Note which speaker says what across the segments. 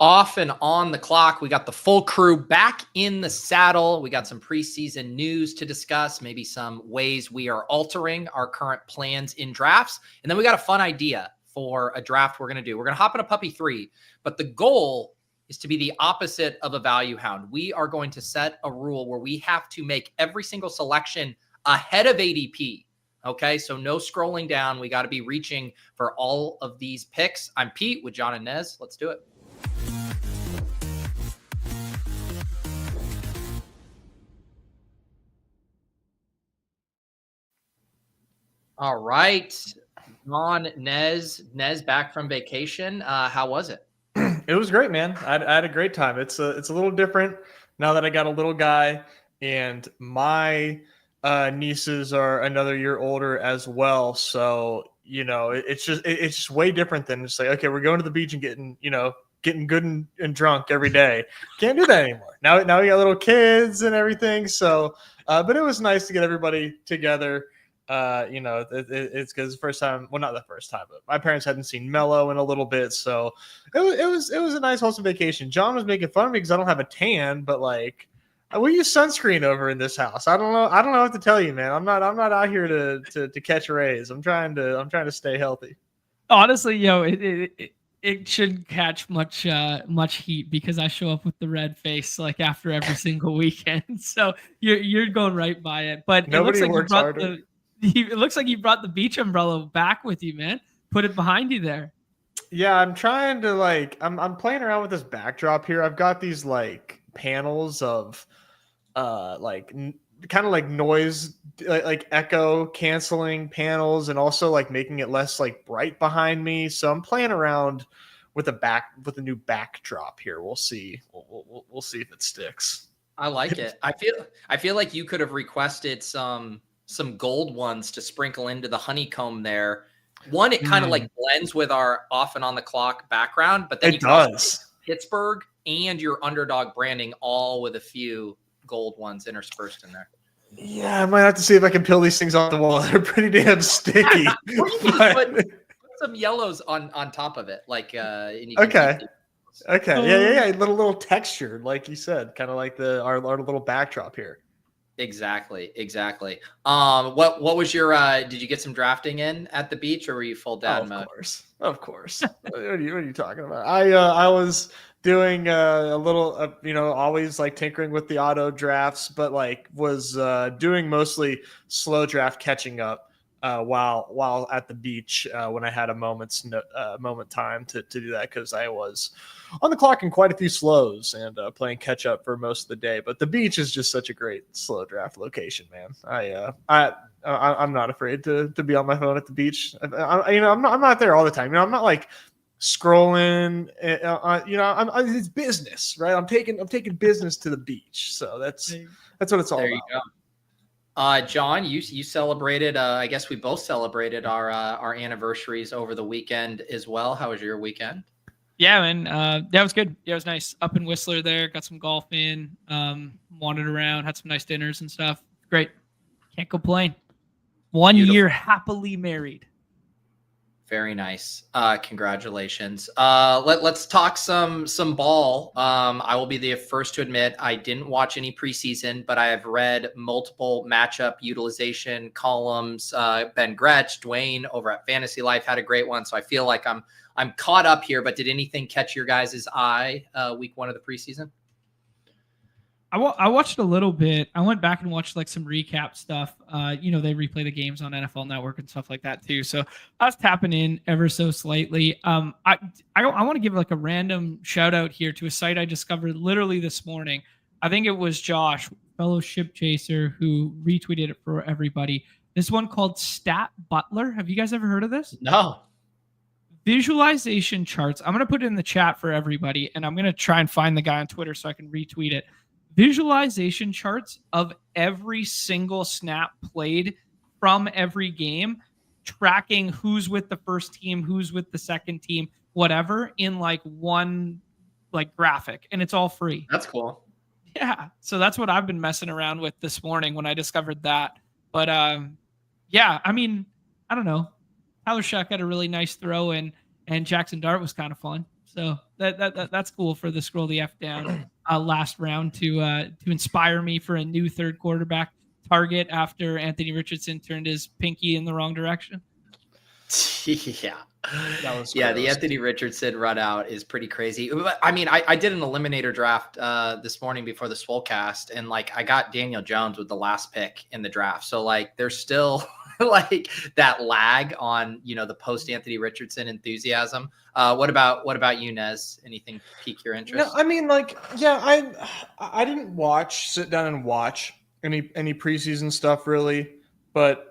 Speaker 1: off and on the clock. We got the full crew back in the saddle. We got some preseason news to discuss, maybe some ways we are altering our current plans in drafts. And then we got a fun idea for a draft we're going to do. We're going to hop in a puppy 3, but the goal is to be the opposite of a value hound. We are going to set a rule where we have to make every single selection ahead of ADP. Okay, so no scrolling down. We got to be reaching for all of these picks. I'm Pete with Jon and Nez. Let's do it. All right, Jon, Nez back from vacation. How was it?
Speaker 2: It was great, man. I had a great time. It's a little different now that I got a little guy, and my nieces are another year older as well. So it's just way different than just like, okay, we're going to the beach and getting good and drunk every day. Can't do that anymore. Now we got little kids and everything. So, but it was nice to get everybody together. It's because the first time, well, not the first time, but my parents hadn't seen Mello in a little bit, so it was a nice wholesome vacation. Jon was making fun of me because I don't have a tan, but like we use sunscreen over in this house. I don't know what to tell you, man. I'm not out here to catch rays. I'm trying to stay healthy.
Speaker 3: Honestly, it shouldn't catch much heat because I show up with the red face like after every single weekend. So you're going right by it. But
Speaker 2: nobody works harder.
Speaker 3: It looks like you brought the beach umbrella back with you, man. Put it behind you there.
Speaker 2: Yeah, I'm trying to I'm playing around with this backdrop here. I've got these like panels of kind of like noise, like echo canceling panels, and also like making it less like bright behind me. So I'm playing around with a new backdrop here. We'll see. We'll see if it sticks.
Speaker 1: I like it. I feel like you could have requested some gold ones to sprinkle into the honeycomb there. One, it kind of like blends with our off and on the clock background, but then
Speaker 2: it does
Speaker 1: Pittsburgh and your Underdog branding all with a few gold ones interspersed in there.
Speaker 2: Yeah, I might have to see if I can peel these things off the wall. They're pretty damn sticky.
Speaker 1: Put some yellows on top of it, like
Speaker 2: okay. Yeah. Little texture, like you said, kind of like our little backdrop here.
Speaker 1: Exactly. What was your did you get some drafting in at the beach, or were you full dad mode?
Speaker 2: Of course. What are you talking about? I was doing a little always like tinkering with the auto drafts, but like was doing mostly slow draft catching up while at the beach when I had a moment time to do that, because I was on the clock in quite a few slows and playing catch up for most of the day. But the beach is just such a great slow draft location, man. I'm not afraid to be on my phone at the beach. I'm not there all the time. I'm not like scrolling. It's business, right? I'm taking business to the beach. So that's what it's all
Speaker 1: there
Speaker 2: about.
Speaker 1: You go. Jon, you celebrated. I guess we both celebrated our anniversaries over the weekend as well. How was your weekend?
Speaker 3: Yeah, man. That was good. Yeah, it was nice. Up in Whistler there, got some golf in, wandered around, had some nice dinners and stuff. Great. Can't complain. 1 year happily married.
Speaker 1: Very nice. Congratulations. Let's talk some ball. I will be the first to admit I didn't watch any preseason, but I have read multiple matchup utilization columns. Ben Gretsch, Dwayne over at Fantasy Life had a great one, so I feel like I'm caught up here. But did anything catch your guys' eye week 1 of the preseason?
Speaker 3: I watched a little bit. I went back and watched like some recap stuff. They replay the games on NFL Network and stuff like that too. So I was tapping in ever so slightly. I want to give like a random shout out here to a site I discovered literally this morning. I think it was Josh, fellow ship chaser, who retweeted it for everybody. This one called Stat Butler. Have you guys ever heard of this?
Speaker 1: No.
Speaker 3: Visualization charts. I'm going to put it in the chat for everybody, and I'm going to try and find the guy on Twitter so I can retweet it. Visualization charts of every single snap played from every game, tracking who's with the first team, who's with the second team, whatever, in like one like graphic, and it's all free.
Speaker 1: That's cool.
Speaker 3: Yeah, so that's what I've been messing around with this morning when I discovered that. But yeah, I mean, I don't know. Tyler Shuck had a really nice throw, and Jackson Dart was kind of fun. So that's cool for the scroll the F down last round to inspire me for a new third quarterback target after Anthony Richardson turned his pinky in the wrong direction.
Speaker 1: Yeah.
Speaker 2: That was
Speaker 1: the
Speaker 2: gross.
Speaker 1: Anthony Richardson run out is pretty crazy. I mean, I did an eliminator draft this morning before the Swolecast, and like I got Daniel Jones with the last pick in the draft. So like there's still like that lag on, the post Anthony Richardson enthusiasm. What about you, Nez? Anything pique your interest?
Speaker 2: No, I mean, like, yeah, I didn't sit down and watch any preseason stuff really, but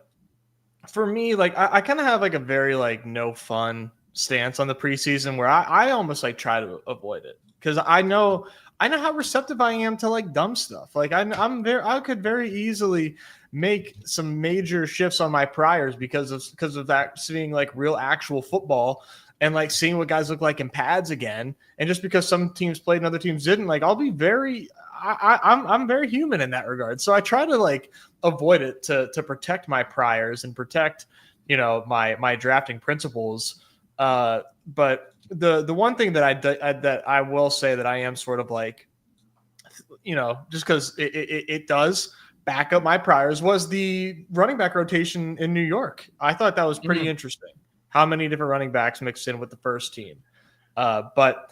Speaker 2: for me, like, I kind of have like a very like no fun stance on the preseason where I almost like try to avoid it because I know how receptive I am to like dumb stuff. Like I could very easily make some major shifts on my priors because of that, seeing like real actual football and like seeing what guys look like in pads again. And just because some teams played and other teams didn't, like I'll be I'm very human in that regard. So I try to like avoid it to protect my priors and protect, my drafting principles. But the one thing that I will say that I am sort of like, just because it does back up my priors was the running back rotation in New York. I thought that was pretty interesting. How many different running backs mixed in with the first team. But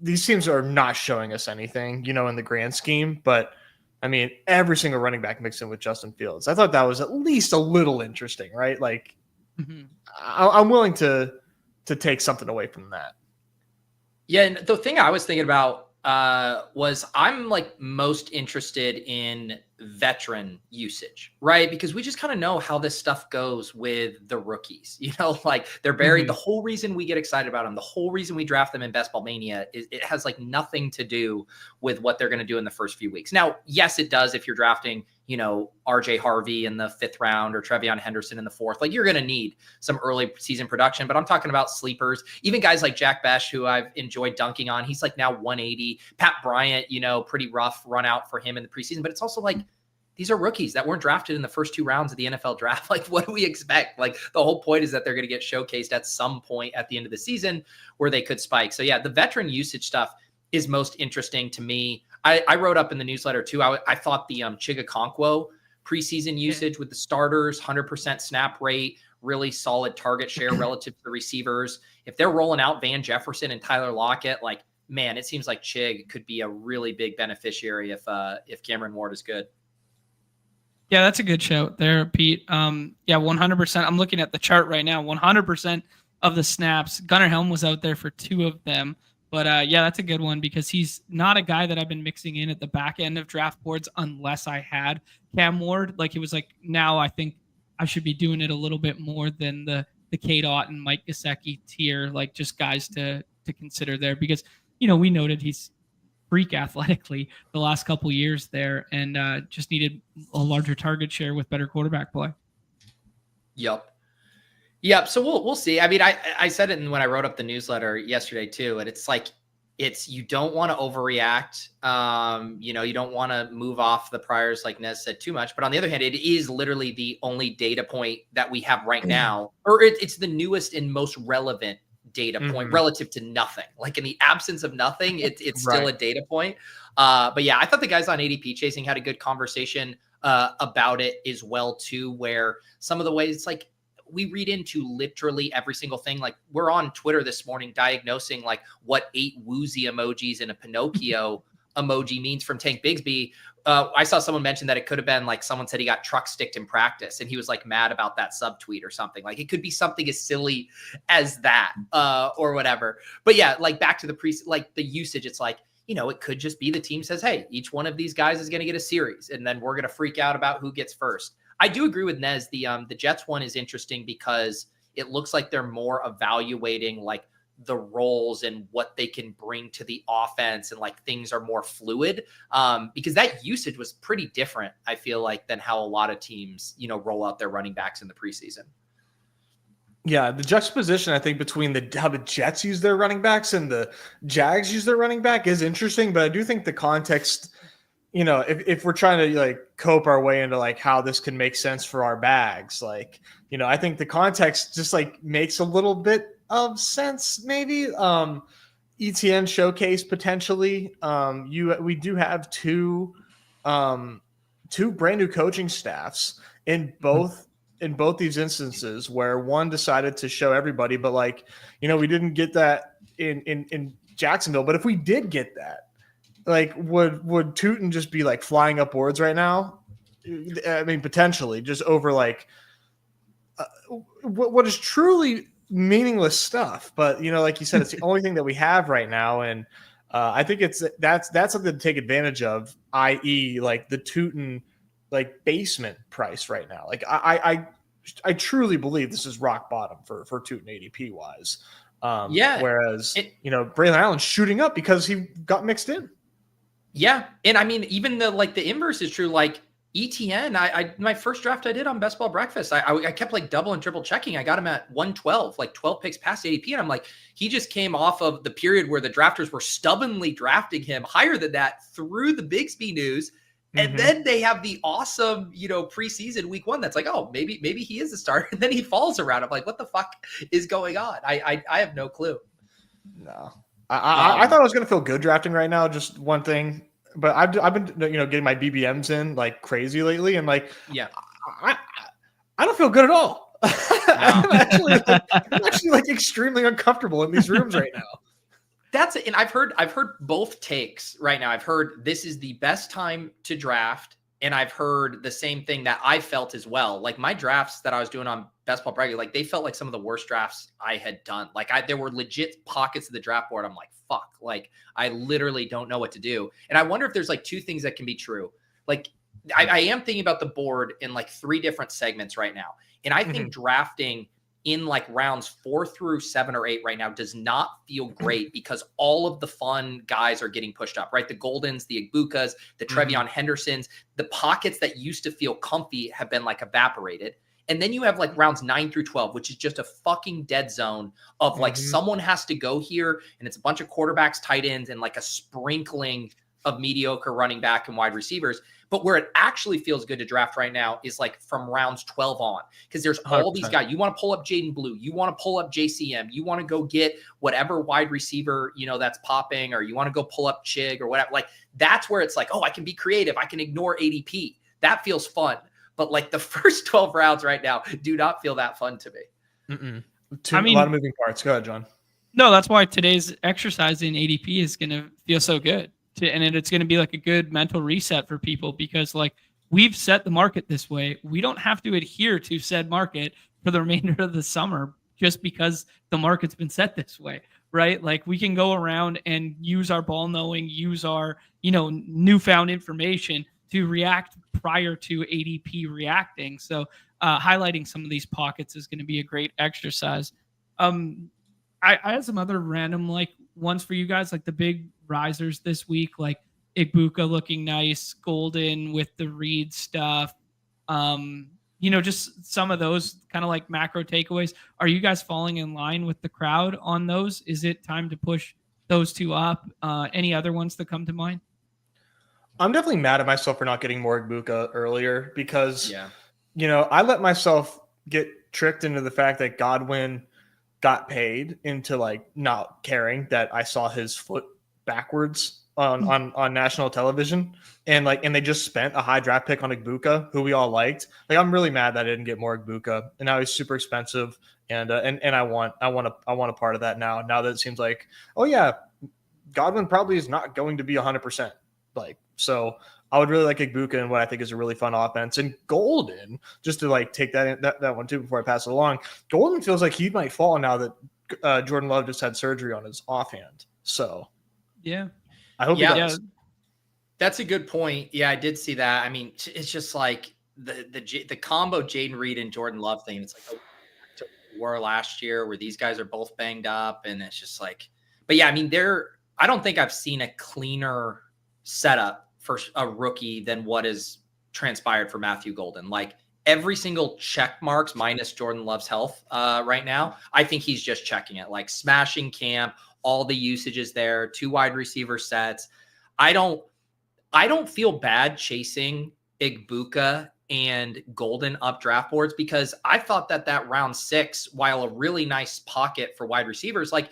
Speaker 2: these teams are not showing us anything, in the grand scheme. But I mean, every single running back mixed in with Justin Fields. I thought that was at least a little interesting, right? Like, I'm willing to take something away from that.
Speaker 1: Yeah, and the thing I was thinking about was I'm like most interested in veteran usage, right? Because we just kind of know how this stuff goes with the rookies, like they're buried. The whole reason we get excited about them, the whole reason we draft them in Best Ball Mania is it has like nothing to do with what they're going to do in the first few weeks. Now, yes, it does. If you're drafting, RJ Harvey in the 5th round or Trevion Henderson in the 4th, like you're going to need some early season production, but I'm talking about sleepers, even guys like Jack Besh, who I've enjoyed dunking on. He's like now 180. Pat Bryant, pretty rough run out for him in the preseason, but it's also like, these are rookies that weren't drafted in the first 2 rounds of the NFL draft. Like, what do we expect? Like, the whole point is that they're going to get showcased at some point at the end of the season where they could spike. So yeah, the veteran usage stuff is most interesting to me. I wrote up in the newsletter too. I thought the Chigakonkwo preseason usage with the starters, 100% snap rate, really solid target share relative to the receivers. If they're rolling out Van Jefferson and Tyler Lockett, like, man, it seems like Chig could be a really big beneficiary if Cameron Ward is good.
Speaker 3: Yeah, that's a good shout there, Pete. 100%. I'm looking at the chart right now. 100% of the snaps. Gunnar Helm was out there for 2 of them. But that's a good one because he's not a guy that I've been mixing in at the back end of draft boards unless I had Cam Ward. Like it was like, now I think I should be doing it a little bit more than the K-Dot and Mike Gesicki tier, like just guys to consider there because, we noted he's freak athletically the last couple years there and just needed a larger target share with better quarterback play.
Speaker 1: Yep. So we'll see. I mean, I said it when I wrote up the newsletter yesterday too, and it's like, you don't want to overreact. You don't want to move off the priors like Nez said too much, but on the other hand, it is literally the only data point that we have right now, or it's the newest and most relevant data point relative to nothing. Like in the absence of nothing, it's still a data point. But yeah, I thought the guys on ADP Chasing had a good conversation about it as well too, where some of the ways it's like, we read into literally every single thing. Like we're on Twitter this morning diagnosing like what 8 woozy emojis and a Pinocchio emoji means from Tank Bigsby. I saw someone mention that it could have been like someone said he got truck sticked in practice and he was like mad about that subtweet or something. Like it could be something as silly as that or whatever. But yeah, like back to the the usage, it's like, it could just be the team says, hey, each one of these guys is going to get a series and then we're going to freak out about who gets first. I do agree with Nez. The Jets one is interesting because it looks like they're more evaluating like the roles and what they can bring to the offense and like things are more fluid because that usage was pretty different, I feel like, than how a lot of teams, roll out their running backs in the preseason.
Speaker 2: Yeah, the juxtaposition, I think, between how the Jets use their running backs and the Jags use their running back is interesting, but I do think the context – if we're trying to like cope our way into like how this can make sense for our bags, like, I think the context just like makes a little bit of sense maybe. ETN showcase potentially. We do have two brand new coaching staffs in both these instances, where one decided to show everybody, but like, we didn't get that in Jacksonville. But if we did get that, like, would Tootin just be like flying up boards right now? I mean, potentially, just over like what is truly meaningless stuff. But like you said, it's the only thing that we have right now, and I think that's something to take advantage of, i.e., like the Tootin like basement price right now. Like I truly believe this is rock bottom for Tootin ADP wise. Whereas Braylon Allen's shooting up because he got mixed in.
Speaker 1: Yeah, and I mean, even the inverse is true. Like ETN, I my first draft I did on Best Ball Breakfast, I kept like double and triple checking. I got him at 112, like 12 picks past ADP, and I'm like, he just came off of the period where the drafters were stubbornly drafting him higher than that through the Bigsby news. And then they have the awesome, preseason week 1 that's like, oh, maybe he is a starter. And then he falls around. I'm like, what the fuck is going on? I have no clue.
Speaker 2: No. I thought I was going to feel good drafting right now. Just one thing. But I've been getting my BBMs in like crazy lately. And like,
Speaker 1: yeah,
Speaker 2: I don't feel good at all. No. I'm actually like extremely uncomfortable in these rooms right now.
Speaker 1: That's it. And I've heard both takes right now. I've heard this is the best time to draft. And I've heard the same thing that I felt as well. Like my drafts that I was doing on Best Ball Bracket, like they felt like some of the worst drafts I had done. Like there were legit pockets of the draft board. I'm like, fuck, like I literally don't know what to do. And I wonder if there's like 2 things that can be true. Like I am thinking about the board in like 3 different segments right now. And I think drafting in like rounds 4 through 7 or 8 right now does not feel great because all of the fun guys are getting pushed up, right? The Goldens, the Igbukas, the Trevion Hendersons, the pockets that used to feel comfy have been like evaporated. And then you have like rounds 9 through 12, which is just a fucking dead zone of like someone has to go here, and it's a bunch of quarterbacks, tight ends, and like a sprinkling of mediocre running back and wide receivers. But where it actually feels good to draft right now is like from rounds 12 on, because there's all 100%. These guys. You want to pull up Jaden Blue. You want to pull up JCM. You want to go get whatever wide receiver, that's popping, or you want to go pull up Chig or whatever. Like that's where it's like, oh, I can be creative. I can ignore ADP. That feels fun. But like the first 12 rounds right now do not feel that fun to me.
Speaker 2: A lot of moving parts. Go ahead, John.
Speaker 3: No, that's why today's exercise in ADP is going to feel so good. And it's going to be like a good mental reset for people because like we've set the market this way. We don't have to adhere to said market for the remainder of the summer just because the market's been set this way, right? Like we can go around and use our ball knowing, use our, newfound information to react prior to ADP reacting. So highlighting some of these pockets is going to be a great exercise. I had some other random like ones for you guys, like the big risers this week, like Igbuka looking nice, Golden with the Reed stuff. Just some of those kind of like macro takeaways. Are you guys falling in line with the crowd on those? Is it time to push those 2 up? Any other ones that come to mind?
Speaker 2: I'm definitely mad at myself for not getting more Igbuka earlier because, I let myself get tricked into the fact that Godwin got paid into like not caring that I saw his foot backwards on national television, and they just spent a high draft pick on Igbuka, who we all liked. Like I'm really mad that I didn't get more Igbuka, and now he's super expensive, and I want a part of that now that it seems like, oh yeah, Godwin probably is not going to be 100%. So I would really like Igbuka and what I think is a really fun offense. And Golden, just to like take that one too before I pass it along, Golden feels like he might fall now that Jordan Love just had surgery on his offhand. So
Speaker 3: yeah,
Speaker 2: I hope he does.
Speaker 1: That's a good point. Yeah, I did see that. I mean, it's just like the combo Jaden Reed and Jordan Love thing. It's like a war last year where these guys are both banged up, and it's just like, but yeah, I mean, I don't think I've seen a cleaner setup for a rookie than what is transpired for Matthew Golden. Like every single check marks minus Jordan Love's health right now. I think he's just checking it, like smashing camp, all the usages there, 2 wide receiver sets. I don't feel bad chasing Igbuka and Golden up draft boards because I thought that round 6, while a really nice pocket for wide receivers, like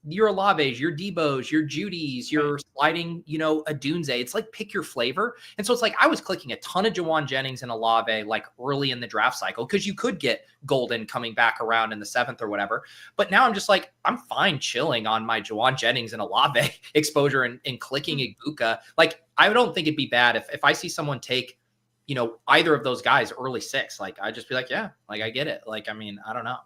Speaker 1: your Olaves, your Debos, your Judys, your sliding, a Dunze. It's like pick your flavor. And so it's like I was clicking a ton of Juwan Jennings and Olave like early in the draft cycle because you could get Golden coming back around in the 7th or whatever. But now I'm just like, I'm fine chilling on my Juwan Jennings and Olave exposure and clicking Igbukah. Like, I don't think it'd be bad if I see someone take, either of those guys early 6. Like, I'd just be like, yeah, like I get it. Like, I mean, I don't know.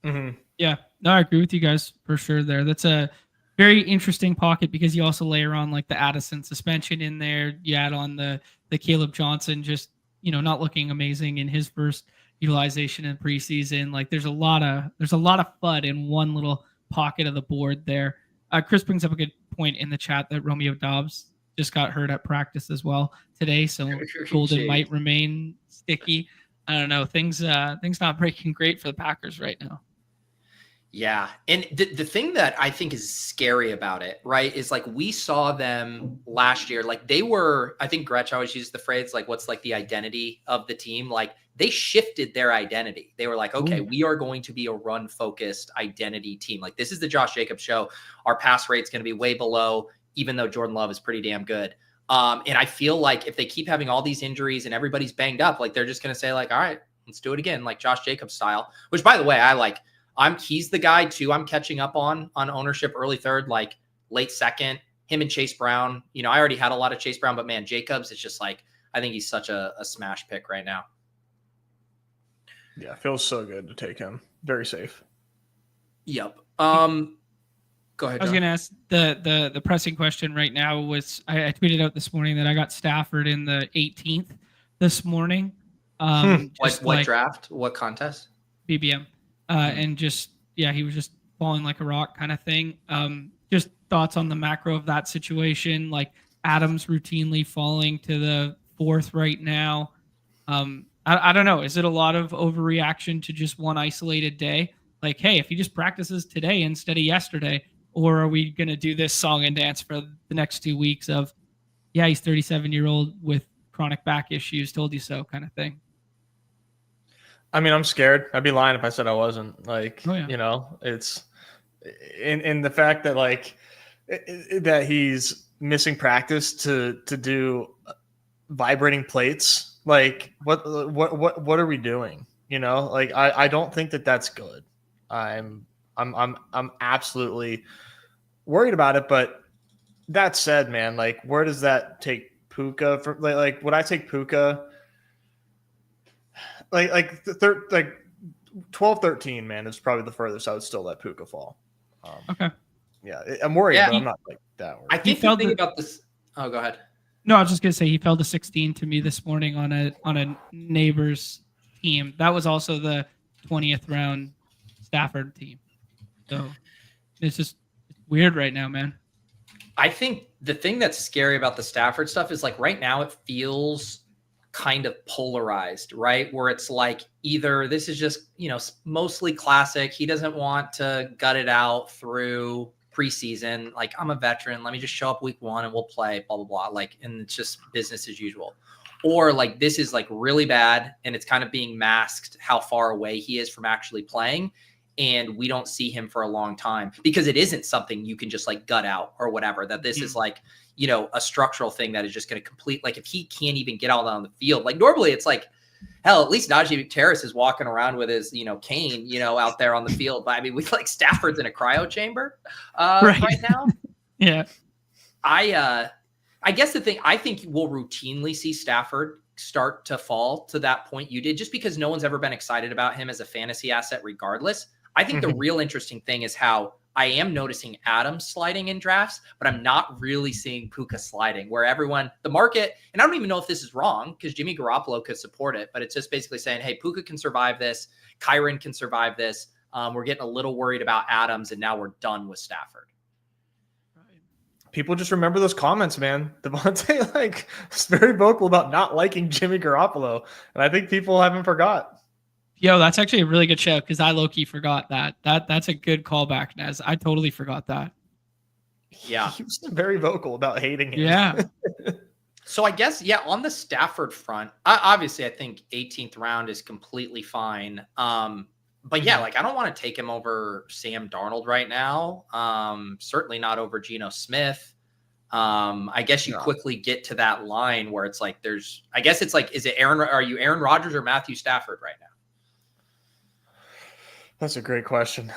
Speaker 2: Mm-hmm.
Speaker 3: Yeah, no, I agree with you guys for sure there. That's a very interesting pocket because you also layer on like the Addison suspension in there. You add on the Caleb Johnson just, not looking amazing in his first utilization in preseason. Like there's a lot of FUD in one little pocket of the board there. Chris brings up a good point in the chat that Romeo Dobbs just got hurt at practice as well today. So Golden might remain sticky. I don't know. Things not breaking great for the Packers right now.
Speaker 1: Yeah. And the thing that I think is scary about it, right, is like we saw them last year. Like they were, I think Gretsch always uses the phrase, like, what's like the identity of the team? Like they shifted their identity. They were like, okay, we are going to be a run-focused identity team. Like this is the Josh Jacobs show. Our pass rate's going to be way below, even though Jordan Love is pretty damn good. And I feel like if they keep having all these injuries and everybody's banged up, like they're just going to say like, all right, let's do it again, like Josh Jacobs style, which by the way, I like. He's the guy too. I'm catching up on ownership early 3rd, like late 2nd, him and Chase Brown. I already had a lot of Chase Brown, but man, Jacobs, it's just like, I think he's such a smash pick right now.
Speaker 2: Yeah. Feels so good to take him. Very safe.
Speaker 1: Yep. Go ahead.
Speaker 3: I was going to ask the pressing question right now was I tweeted out this morning that I got Stafford in the 18th this morning.
Speaker 1: What draft? What contest?
Speaker 3: BBM. And just, he was just falling like a rock kind of thing. Just thoughts on the macro of that situation, like Adams routinely falling to the 4th right now. I don't know. Is it a lot of overreaction to just one isolated day? Like, hey, if he just practices today instead of yesterday, or are we going to do this song and dance for the next 2 weeks of, he's 37-year-old with chronic back issues, told you so kind of thing?
Speaker 2: I mean, I'm scared. I'd be lying if I said I wasn't. Like, it's in the fact that like that he's missing practice to do vibrating plates. Like, what are we doing? Like I don't think that that's good. I'm absolutely worried about it. But that said, man, like, where does that take Puka? For like would I take Puka? Like 12, 13, man, is probably the furthest I would still let Puka fall.
Speaker 3: Okay.
Speaker 2: Yeah, I'm worried, but I'm not like that worried.
Speaker 1: I think the thing about this. Oh, go ahead.
Speaker 3: No, I was just gonna say he fell to 16 to me this morning on a neighbor's team. That was also the 20th round Stafford team. So it's just weird right now, man.
Speaker 1: I think the thing that's scary about the Stafford stuff is like right now it feels kind of polarized, right? Where it's like either this is just, mostly classic. He doesn't want to gut it out through preseason. Like, I'm a veteran. Let me just show up week 1 and we'll play, blah, blah, blah. Like, and it's just business as usual. Or like, this is like really bad and it's kind of being masked how far away he is from actually playing. And we don't see him for a long time because it isn't something you can just like gut out or whatever, that this is like, a structural thing that is just going to complete. Like if he can't even get out on the field, like normally it's like, hell, at least Najee Terrace is walking around with his, cane, out there on the field. But I mean, we like Stafford's in a cryo chamber right now.
Speaker 3: Yeah.
Speaker 1: I guess the thing, I think we'll routinely see Stafford start to fall to that point you did, just because no one's ever been excited about him as a fantasy asset regardless. I think the real interesting thing is how I am noticing Adams sliding in drafts, but I'm not really seeing Puka sliding, where the market, and I don't even know if this is wrong because Jimmy Garoppolo could support it, but it's just basically saying, hey, Puka can survive this. Kyron can survive this. We're getting a little worried about Adams, and now we're done with Stafford.
Speaker 2: People just remember those comments, man. Devontae like is very vocal about not liking Jimmy Garoppolo, and I think people haven't forgot.
Speaker 3: Yo, that's actually a really good show because I low-key forgot that. That's a good callback, Nez. I totally forgot that.
Speaker 1: Yeah.
Speaker 2: He was very vocal about hating him.
Speaker 3: Yeah.
Speaker 1: So I guess, on the Stafford front, obviously I think 18th round is completely fine. But yeah, like I don't want to take him over Sam Darnold right now. Certainly not over Geno Smith. I guess you quickly get to that line where it's like I guess it's like, are you Aaron Rodgers or Matthew Stafford right now?
Speaker 2: That's a great question.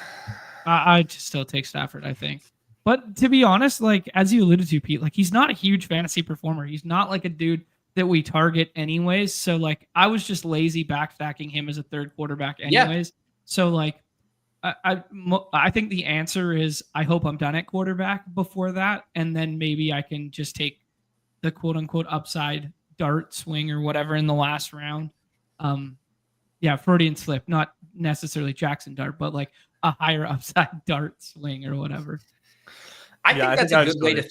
Speaker 3: I just still take Stafford, I think. But to be honest, like as you alluded to, Pete, like he's not a huge fantasy performer. He's not like a dude that we target anyways. So like I was just lazy backstacking him as a third quarterback anyways. Yeah. So like I think the answer is I hope I'm done at quarterback before that, and then maybe I can just take the quote unquote upside dart swing or whatever in the last round. Yeah, Freudian slip, not necessarily Jackson dart, but like a higher upside dart swing or whatever.
Speaker 1: I think that's a good way to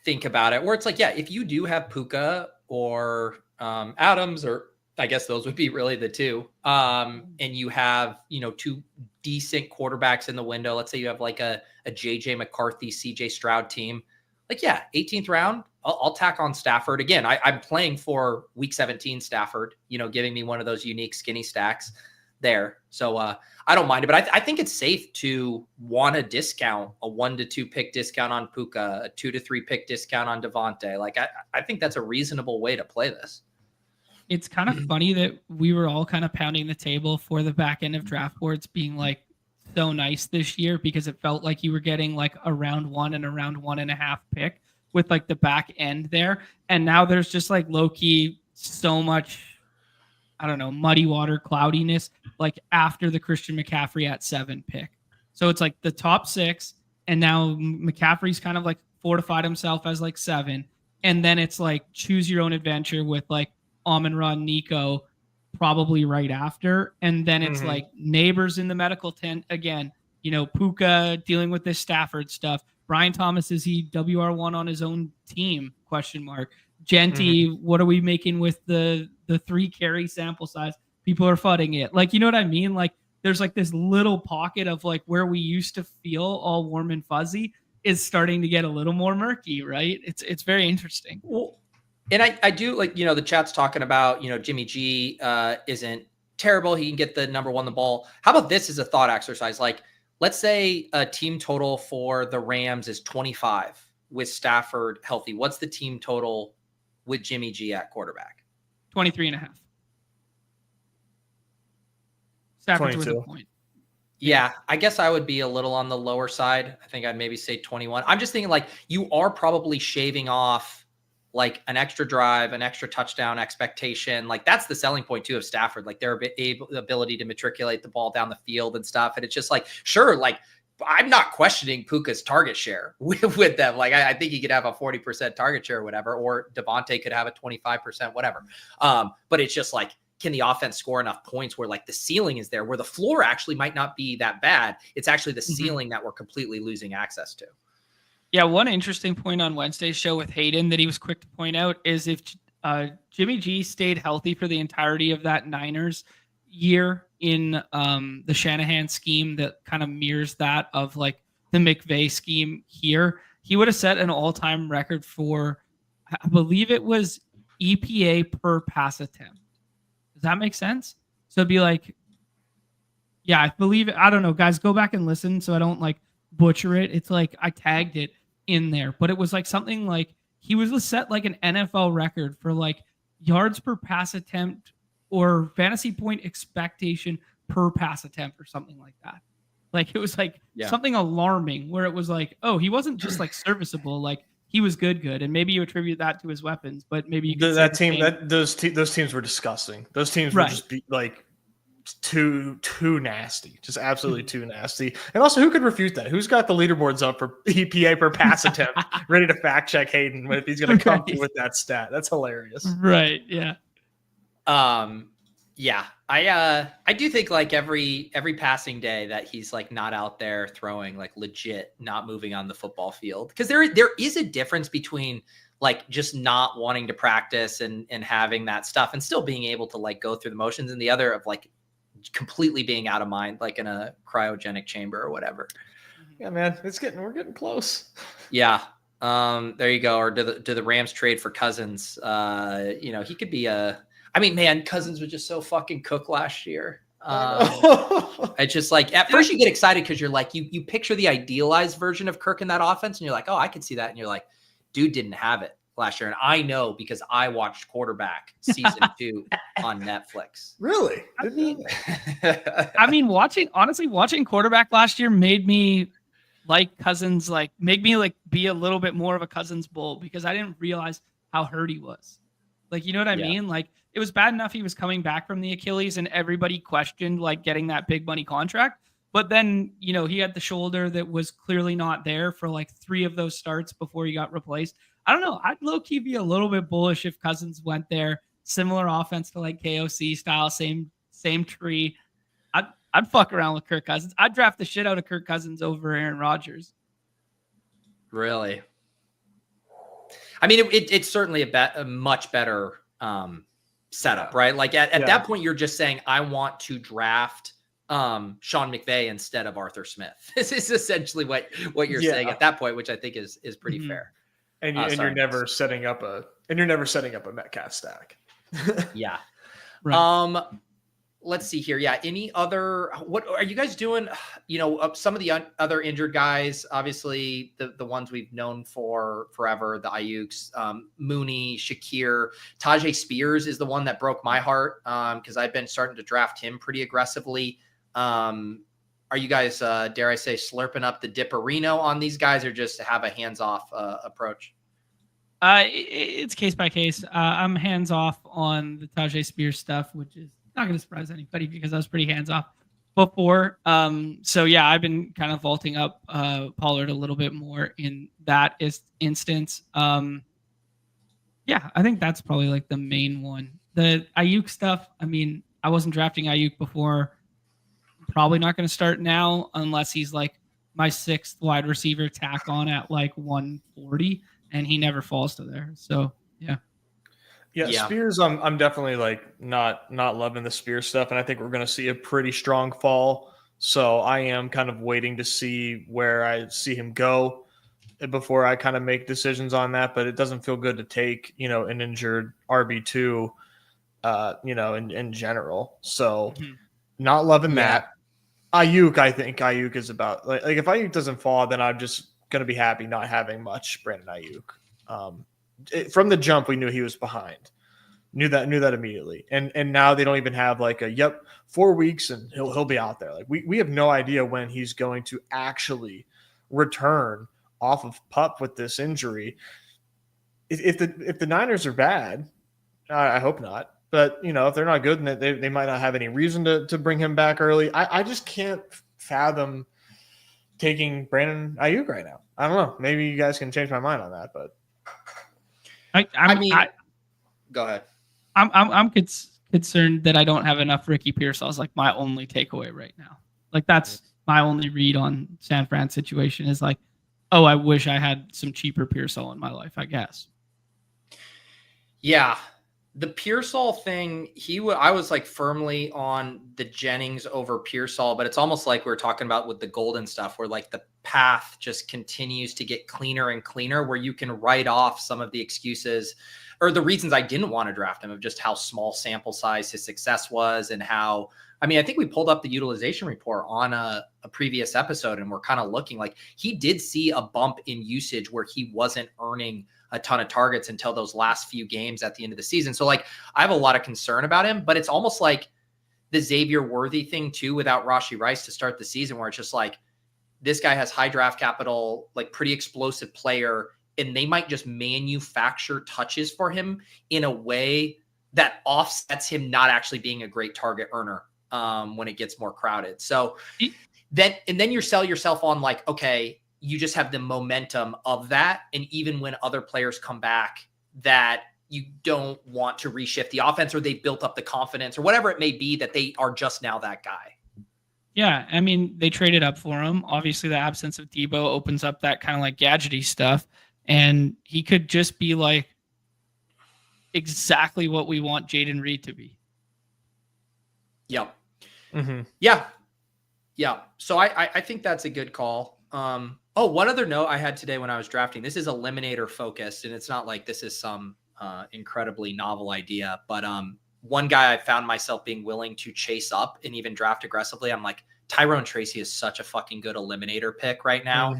Speaker 1: think about it, where it's like, yeah, if you do have Puka or Adams, or I guess those would be really the two, and you have, two decent quarterbacks in the window. Let's say you have like a JJ McCarthy, CJ Stroud team. Like, yeah, 18th round, I'll tack on Stafford. Again, I'm playing for week 17 Stafford, giving me one of those unique skinny stacks there. So I don't mind it, but I think it's safe to want to discount a 1 to 2 pick discount on Puka, a 2 to 3 pick discount on Devontae. Like I think that's a reasonable way to play this.
Speaker 3: It's kind of funny that we were all kind of pounding the table for the back end of draft boards being like so nice this year, because it felt like you were getting like a round 1 and a round 1.5 pick with like the back end there. And now there's just like low key so much, I don't know, muddy water cloudiness, like after the Christian McCaffrey at 7 pick. So it's like the top 6, and now McCaffrey's kind of like fortified himself as like 7. And then it's like choose your own adventure with like Amon-Ra, Nico probably right after. And then it's like neighbors in the medical tent again, Puka dealing with this Stafford stuff. Brian Thomas, is he WR1 on his own team? ? Genty, what are we making with the 3 carry sample size? People are fudding it. Like, you know what I mean? Like there's like this little pocket of like where we used to feel all warm and fuzzy is starting to get a little more murky, right? It's very interesting.
Speaker 1: Well, and I do like, the chat's talking about, Jimmy G isn't terrible. He can get the number 1 the ball. How about this as a thought exercise? Like, let's say a team total for the Rams is 25 with Stafford healthy. What's the team total with Jimmy G at quarterback?
Speaker 3: 23.5. Stafford's worth a point.
Speaker 1: Yeah, I guess I would be a little on the lower side. I think I'd maybe say 21. I'm just thinking like you are probably shaving off like an extra drive, an extra touchdown expectation. Like that's the selling point too of Stafford, like their ability to matriculate the ball down the field and stuff. And it's just like, sure, like I'm not questioning Puka's target share with them. Like I think he could have a 40% target share or whatever, or Devontae could have a 25%, whatever. But it's just like, can the offense score enough points where like the ceiling is there, where the floor actually might not be that bad? It's actually the ceiling that we're completely losing access to.
Speaker 3: Yeah, one interesting point on Wednesday's show with Hayden that he was quick to point out is if Jimmy G stayed healthy for the entirety of that Niners year in the Shanahan scheme that kind of mirrors that of like the McVay scheme here, he would have set an all-time record for, I believe it was EPA per pass attempt. Does that make sense? So it'd be like, yeah, I believe it. I don't know, guys, go back and listen so I don't like butcher it. It's like I tagged it in there, but it was like something like he was set like an NFL record for like yards per pass attempt or fantasy point expectation per pass attempt or something like that. Like it was like something alarming where it was like, oh, he wasn't just like serviceable, like he was good, and maybe you attribute that to his weapons, but maybe you could
Speaker 2: those teams were disgusting. Those teams were just like too nasty, just absolutely too nasty. And also, who could refute that? Who's got the leaderboards up for EPA per pass attempt, ready to fact check Hayden if he's going to come through with that stat? That's hilarious.
Speaker 3: Right? Yeah.
Speaker 1: Yeah. I do think like every passing day that he's like not out there throwing, like legit not moving on the football field, because there is a difference between like just not wanting to practice and having that stuff and still being able to like go through the motions, and the other of like completely being out of mind, like in a cryogenic chamber or whatever.
Speaker 2: Yeah, man, we're getting close.
Speaker 1: Yeah. There you go. Or do the Rams trade for Cousins? He could be man, Cousins was just so fucking cook last year. It's just like at first you get excited because you're like you picture the idealized version of Kirk in that offense, and you're like, oh, I can see that, and you're like, dude didn't have it last year, and I know because I watched Quarterback season 2 on Netflix.
Speaker 2: Really?
Speaker 3: I mean, watching Quarterback last year made me like Cousins, like make me like be a little bit more of a Cousins bull because I didn't realize how hurt he was. Like, you know what I mean? Like it was bad enough he was coming back from the Achilles and everybody questioned like getting that big money contract. But then, you know, he had the shoulder that was clearly not there for like 3 of those starts before he got replaced. I don't know. I'd low-key be a little bit bullish if Cousins went there. Similar offense to like KOC style, same tree. I'd fuck around with Kirk Cousins. I'd draft the shit out of Kirk Cousins over Aaron Rodgers.
Speaker 1: Really? I mean, it's certainly a much better setup, right? Like at that point, you're just saying, I want to draft Sean McVay instead of Arthur Smith. This is essentially what you're saying at that point, which I think is pretty fair.
Speaker 2: And you're never setting up a Metcalf stack.
Speaker 1: Yeah.
Speaker 3: Right.
Speaker 1: Let's see here. Yeah. What are you guys doing? You know, some of the other injured guys, obviously the ones we've known for forever, the Ayuks, Mooney, Shakir, Tajay Spears is the one that broke my heart. Cause I've been starting to draft him pretty aggressively. Are you guys, dare I say, slurping up the Dipperino on these guys or just have a hands-off approach?
Speaker 3: It's case by case. I'm hands off on the Tajay Spears stuff, which is not going to surprise anybody because I was pretty hands off before. So yeah, I've been kind of vaulting up Pollard a little bit more in that instance. Yeah, I think that's probably like the main one. The Ayuk stuff, I mean, I wasn't drafting Ayuk before. Probably not going to start now unless he's like my 6th wide receiver tack on at like 140, and he never falls to there. So yeah.
Speaker 2: Yeah, Spears, I'm definitely like not loving the Spears stuff, and I think we're going to see a pretty strong fall. So I am kind of waiting to see where I see him go before I kind of make decisions on that. But it doesn't feel good to take, you know, an injured RB2, you know, in general. So not loving that. Ayuk, I think Ayuk is about like if Ayuk doesn't fall, then I'm just going to be happy not having much Brandon Ayuk. From the jump, we knew he was behind. Knew that immediately. And now they don't even have like 4 weeks and he'll be out there. Like we have no idea when he's going to actually return off of PUP with this injury. If the Niners are bad, I hope not. But you know, if they're not good, then they might not have any reason to bring him back early. I just can't fathom taking Brandon Ayuk right now. I don't know. Maybe you guys can change my mind on that, but
Speaker 3: I mean,
Speaker 1: go ahead.
Speaker 3: I'm concerned that I don't have enough Ricky Pearsall is like my only takeaway right now. Like that's my only read on San Fran situation is like, oh, I wish I had some cheaper Pearsall in my life, I guess.
Speaker 1: Yeah. The Pearsall thing, I was like firmly on the Jennings over Pearsall, but it's almost like we were talking about with the Golden stuff where like the path just continues to get cleaner and cleaner where you can write off some of the excuses or the reasons I didn't want to draft him of just how small sample size his success was and how, I mean, I think we pulled up the utilization report on a previous episode and we're kind of looking like he did see a bump in usage where he wasn't earning a ton of targets until those last few games at the end of the season. So like, I have a lot of concern about him, but it's almost like the Xavier Worthy thing too, without Rashee Rice to start the season, where it's just like, this guy has high draft capital, like pretty explosive player, and they might just manufacture touches for him in a way that offsets him not actually being a great target earner when it gets more crowded. So then you sell yourself on like, okay, you just have the momentum of that. And even when other players come back that you don't want to reshift the offense or they built up the confidence or whatever it may be that they are just now that guy.
Speaker 3: Yeah. I mean, they traded up for him. Obviously the absence of Debo opens up that kind of like gadgety stuff. And he could just be like exactly what we want Jaden Reed to be.
Speaker 1: Yep.
Speaker 2: Mm-hmm.
Speaker 1: Yeah. Yeah. So I think that's a good call. One other note I had today when I was drafting, this is Eliminator focused, and it's not like this is some incredibly novel idea, but one guy I found myself being willing to chase up and even draft aggressively. I'm like, Tyrone Tracy is such a fucking good eliminator pick right now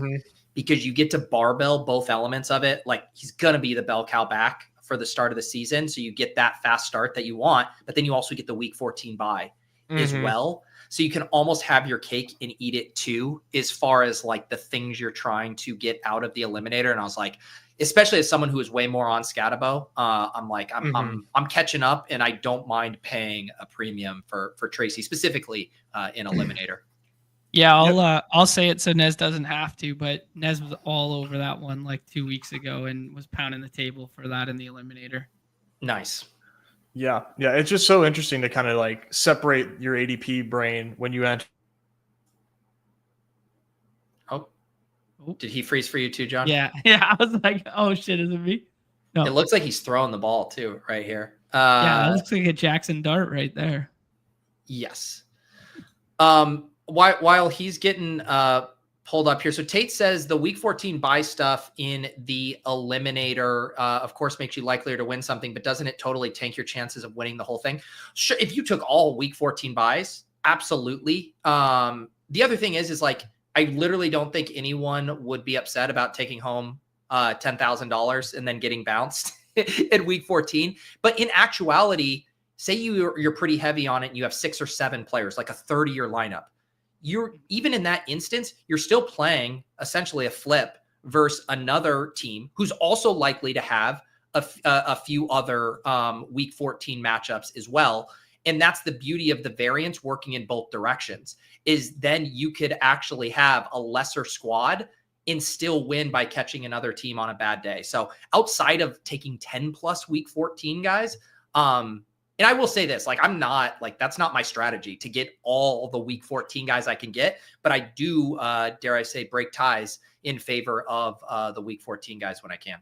Speaker 1: because you get to barbell both elements of it. Like he's going to be the bell cow back for the start of the season. So you get that fast start that you want, but then you also get the week 14 bye as well. So you can almost have your cake and eat it too, as far as like the things you're trying to get out of the eliminator. And I was like, especially as someone who is way more on Scatabo, I'm like, I'm catching up, and I don't mind paying a premium for Tracy specifically in eliminator.
Speaker 3: Yeah, I'll say it so Nez doesn't have to, but Nez was all over that one like 2 weeks ago and was pounding the table for that in the eliminator.
Speaker 1: Nice.
Speaker 2: Yeah. It's just so interesting to kind of like separate your ADP brain when you enter.
Speaker 1: Oh, did he freeze for you too, John?
Speaker 3: Yeah. I was like, oh shit, is it me? No.
Speaker 1: It looks like he's throwing the ball too, right here.
Speaker 3: Yeah, it looks like a Jackson Dart right there.
Speaker 1: Yes. While he's getting pulled up here, so Tate says the week 14 buy stuff in the eliminator, of course, makes you likelier to win something, but doesn't it totally tank your chances of winning the whole thing? Sure, if you took all week 14 buys, absolutely. The other thing is like, I literally don't think anyone would be upset about taking home $10,000 and then getting bounced in week 14. But in actuality, say you're pretty heavy on it and you have 6 or 7 players, like a 30-year lineup. You're even in that instance, you're still playing essentially a flip versus another team who's also likely to have a few other week 14 matchups as well. And that's the beauty of the variance working in both directions, is then you could actually have a lesser squad and still win by catching another team on a bad day. So outside of taking 10 plus week 14 guys, and I will say this, like, I'm not like, that's not my strategy to get all the week 14 guys I can get, but I do, dare I say, break ties in favor of the week 14 guys when I can.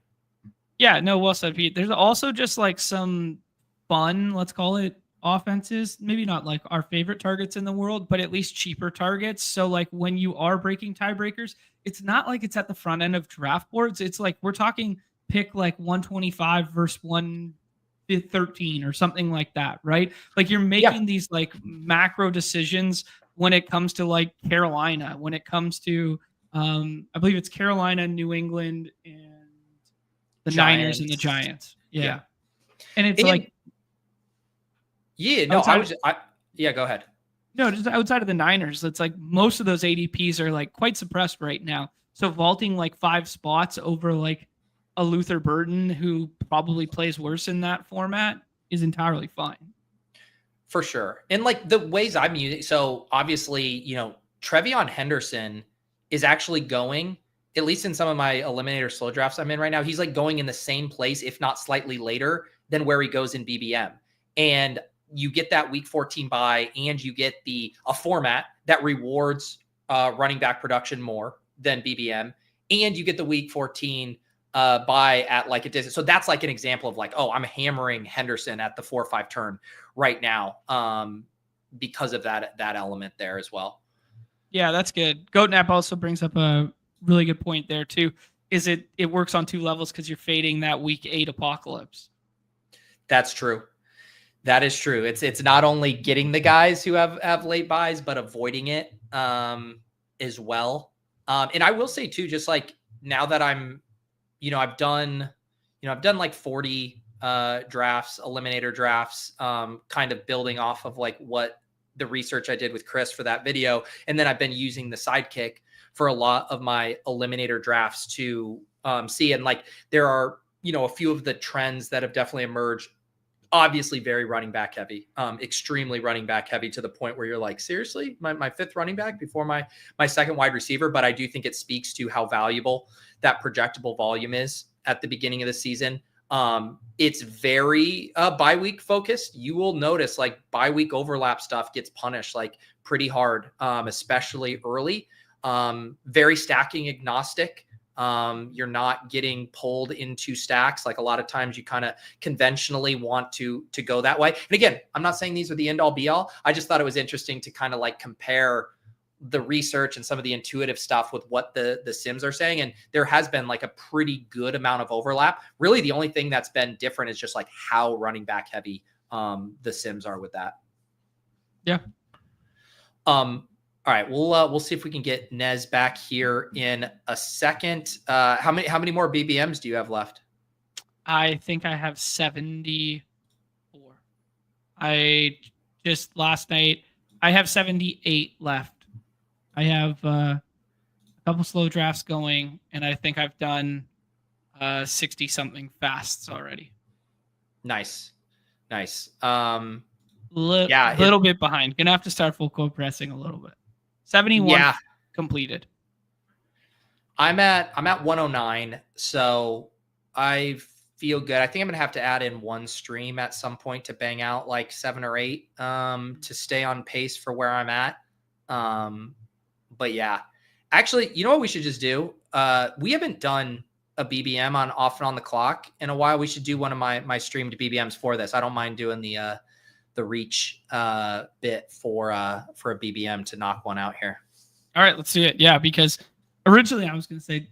Speaker 3: Yeah, no, well said, Pete. There's also just like some fun, let's call it, offenses, maybe not like our favorite targets in the world, but at least cheaper targets. So like when you are breaking tiebreakers, it's not like it's at the front end of draft boards. It's like we're talking pick like 125 versus 113 or something like that, right? Like you're making these like macro decisions when it comes to like Carolina, when it comes to I believe it's Carolina, New England, and the Niners and the Giants. Yeah. And it's
Speaker 1: go ahead.
Speaker 3: No, just outside of the Niners, it's like most of those ADPs are like quite suppressed right now. So vaulting like 5 spots over like a Luther Burden who probably plays worse in that format is entirely fine.
Speaker 1: For sure. And like the ways I'm using, so obviously, you know, Trevion Henderson is actually going, at least in some of my eliminator slow drafts I'm in right now, he's like going in the same place, if not slightly later than where he goes in BBM. And you get that week 14 buy, and you get a format that rewards running back production more than BBM, and you get the week 14 buy at like a distance. So that's like an example of like, oh, I'm hammering Henderson at the 4 or 5 turn right now because of that element there as well.
Speaker 3: Yeah, that's good. GoatNap also brings up a really good point there too. Is it works on 2 levels because you're fading that week 8 apocalypse.
Speaker 1: That's true. That is true. It's not only getting the guys who have late buys, but avoiding it as well. And I will say too, just like now that I'm, I've done like 40 drafts, eliminator drafts, kind of building off of like what the research I did with Chris for that video. And then I've been using the Sidekick for a lot of my eliminator drafts to see. And like, there are, a few of the trends that have definitely emerged. Obviously very running back heavy, extremely running back heavy, to the point where you're like, seriously, my 5th running back before my 2nd wide receiver. But I do think it speaks to how valuable that projectable volume is at the beginning of the season. It's very bye week focused. You will notice like bye week overlap stuff gets punished like pretty hard, especially early. Very stacking agnostic. You're not getting pulled into stacks. Like a lot of times you kind of conventionally want to go that way. And again, I'm not saying these are the end all be all. I just thought it was interesting to kind of like compare the research and some of the intuitive stuff with what the Sims are saying. And there has been like a pretty good amount of overlap. Really, the only thing that's been different is just like how running back heavy the sims are with that.
Speaker 3: Yeah.
Speaker 1: All right, we'll see if we can get Nez back here in a second. How many more BBMs do you have left?
Speaker 3: I think I have 74. I just last night I have 78 left. I have a couple slow drafts going, and I think I've done 60 something fasts already.
Speaker 1: Nice.
Speaker 3: Little bit behind. Gonna have to start full cold pressing a little bit. 71 completed.
Speaker 1: I'm at 109, so I feel good. I think I'm gonna have to add in one stream at some point to bang out like 7 or 8 to stay on pace for where I'm at. But yeah, actually, you know what we should just do? We haven't done a BBM on Off and On the Clock in a while. We should do one of my streamed BBMs for this. I don't mind doing the reach bit for a BBM to knock one out here.
Speaker 3: All right, let's do it. Yeah, because originally I was going to say,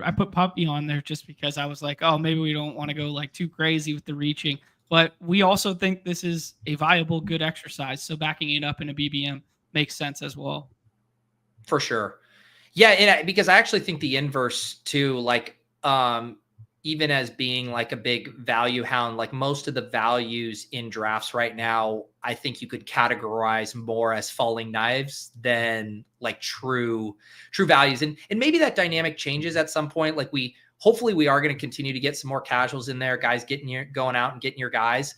Speaker 3: I put Puppy on there just because I was like, oh, maybe we don't want to go like too crazy with the reaching. But we also think this is a viable, good exercise. So backing it up in a BBM makes sense as well.
Speaker 1: For sure. Yeah, and because I actually think the inverse too, like even as being like a big value hound, like most of the values in drafts right now, I think you could categorize more as falling knives than like true values. And maybe that dynamic changes at some point. Like hopefully we are going to continue to get some more casuals in there, guys going out and getting your guys.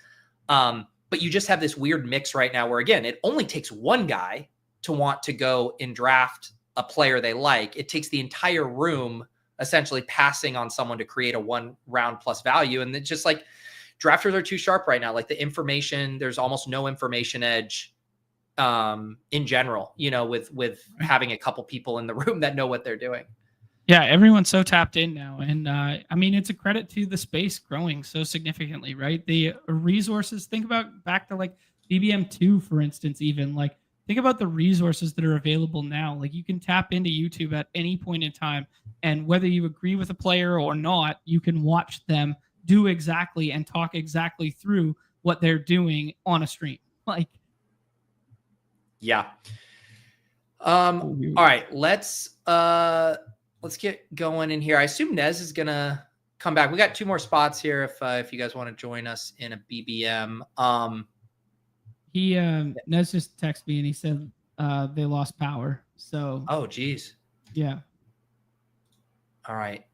Speaker 1: But you just have this weird mix right now where, again, it only takes one guy to want to go and draft a player they like. It takes the entire room essentially passing on someone to create a 1 round plus value. And it's just like drafters are too sharp right now. Like the information, there's almost no information edge in general, with having a couple people in the room that know what they're doing.
Speaker 3: Yeah, everyone's so tapped in now. And I mean, it's a credit to the space growing so significantly, right? The resources, think about back to like BBM2, for instance, even like, think about the resources that are available now. Like you can tap into YouTube at any point in time, and whether you agree with a player or not, you can watch them do exactly and talk exactly through what they're doing on a stream. Like,
Speaker 1: yeah. All right, let's get going in here. I assume Nez is gonna come back. We got 2 more spots here if you guys want to join us in a BBM.
Speaker 3: Nez just texted me and he said they lost power. So
Speaker 1: oh geez.
Speaker 3: Yeah.
Speaker 1: All right.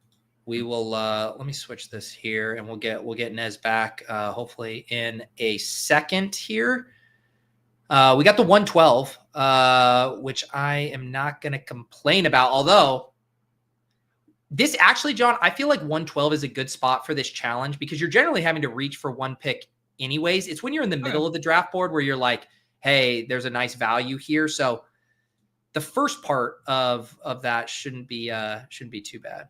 Speaker 1: We will let me switch this here and we'll get Nez back hopefully in a second here. We got the 112, which I am not gonna complain about, although this actually, John, I feel like 112 is a good spot for this challenge because you're generally having to reach for one pick anyways. It's when you're in the middle of the draft board where you're like, hey, there's a nice value here. So the first part of that shouldn't be too bad.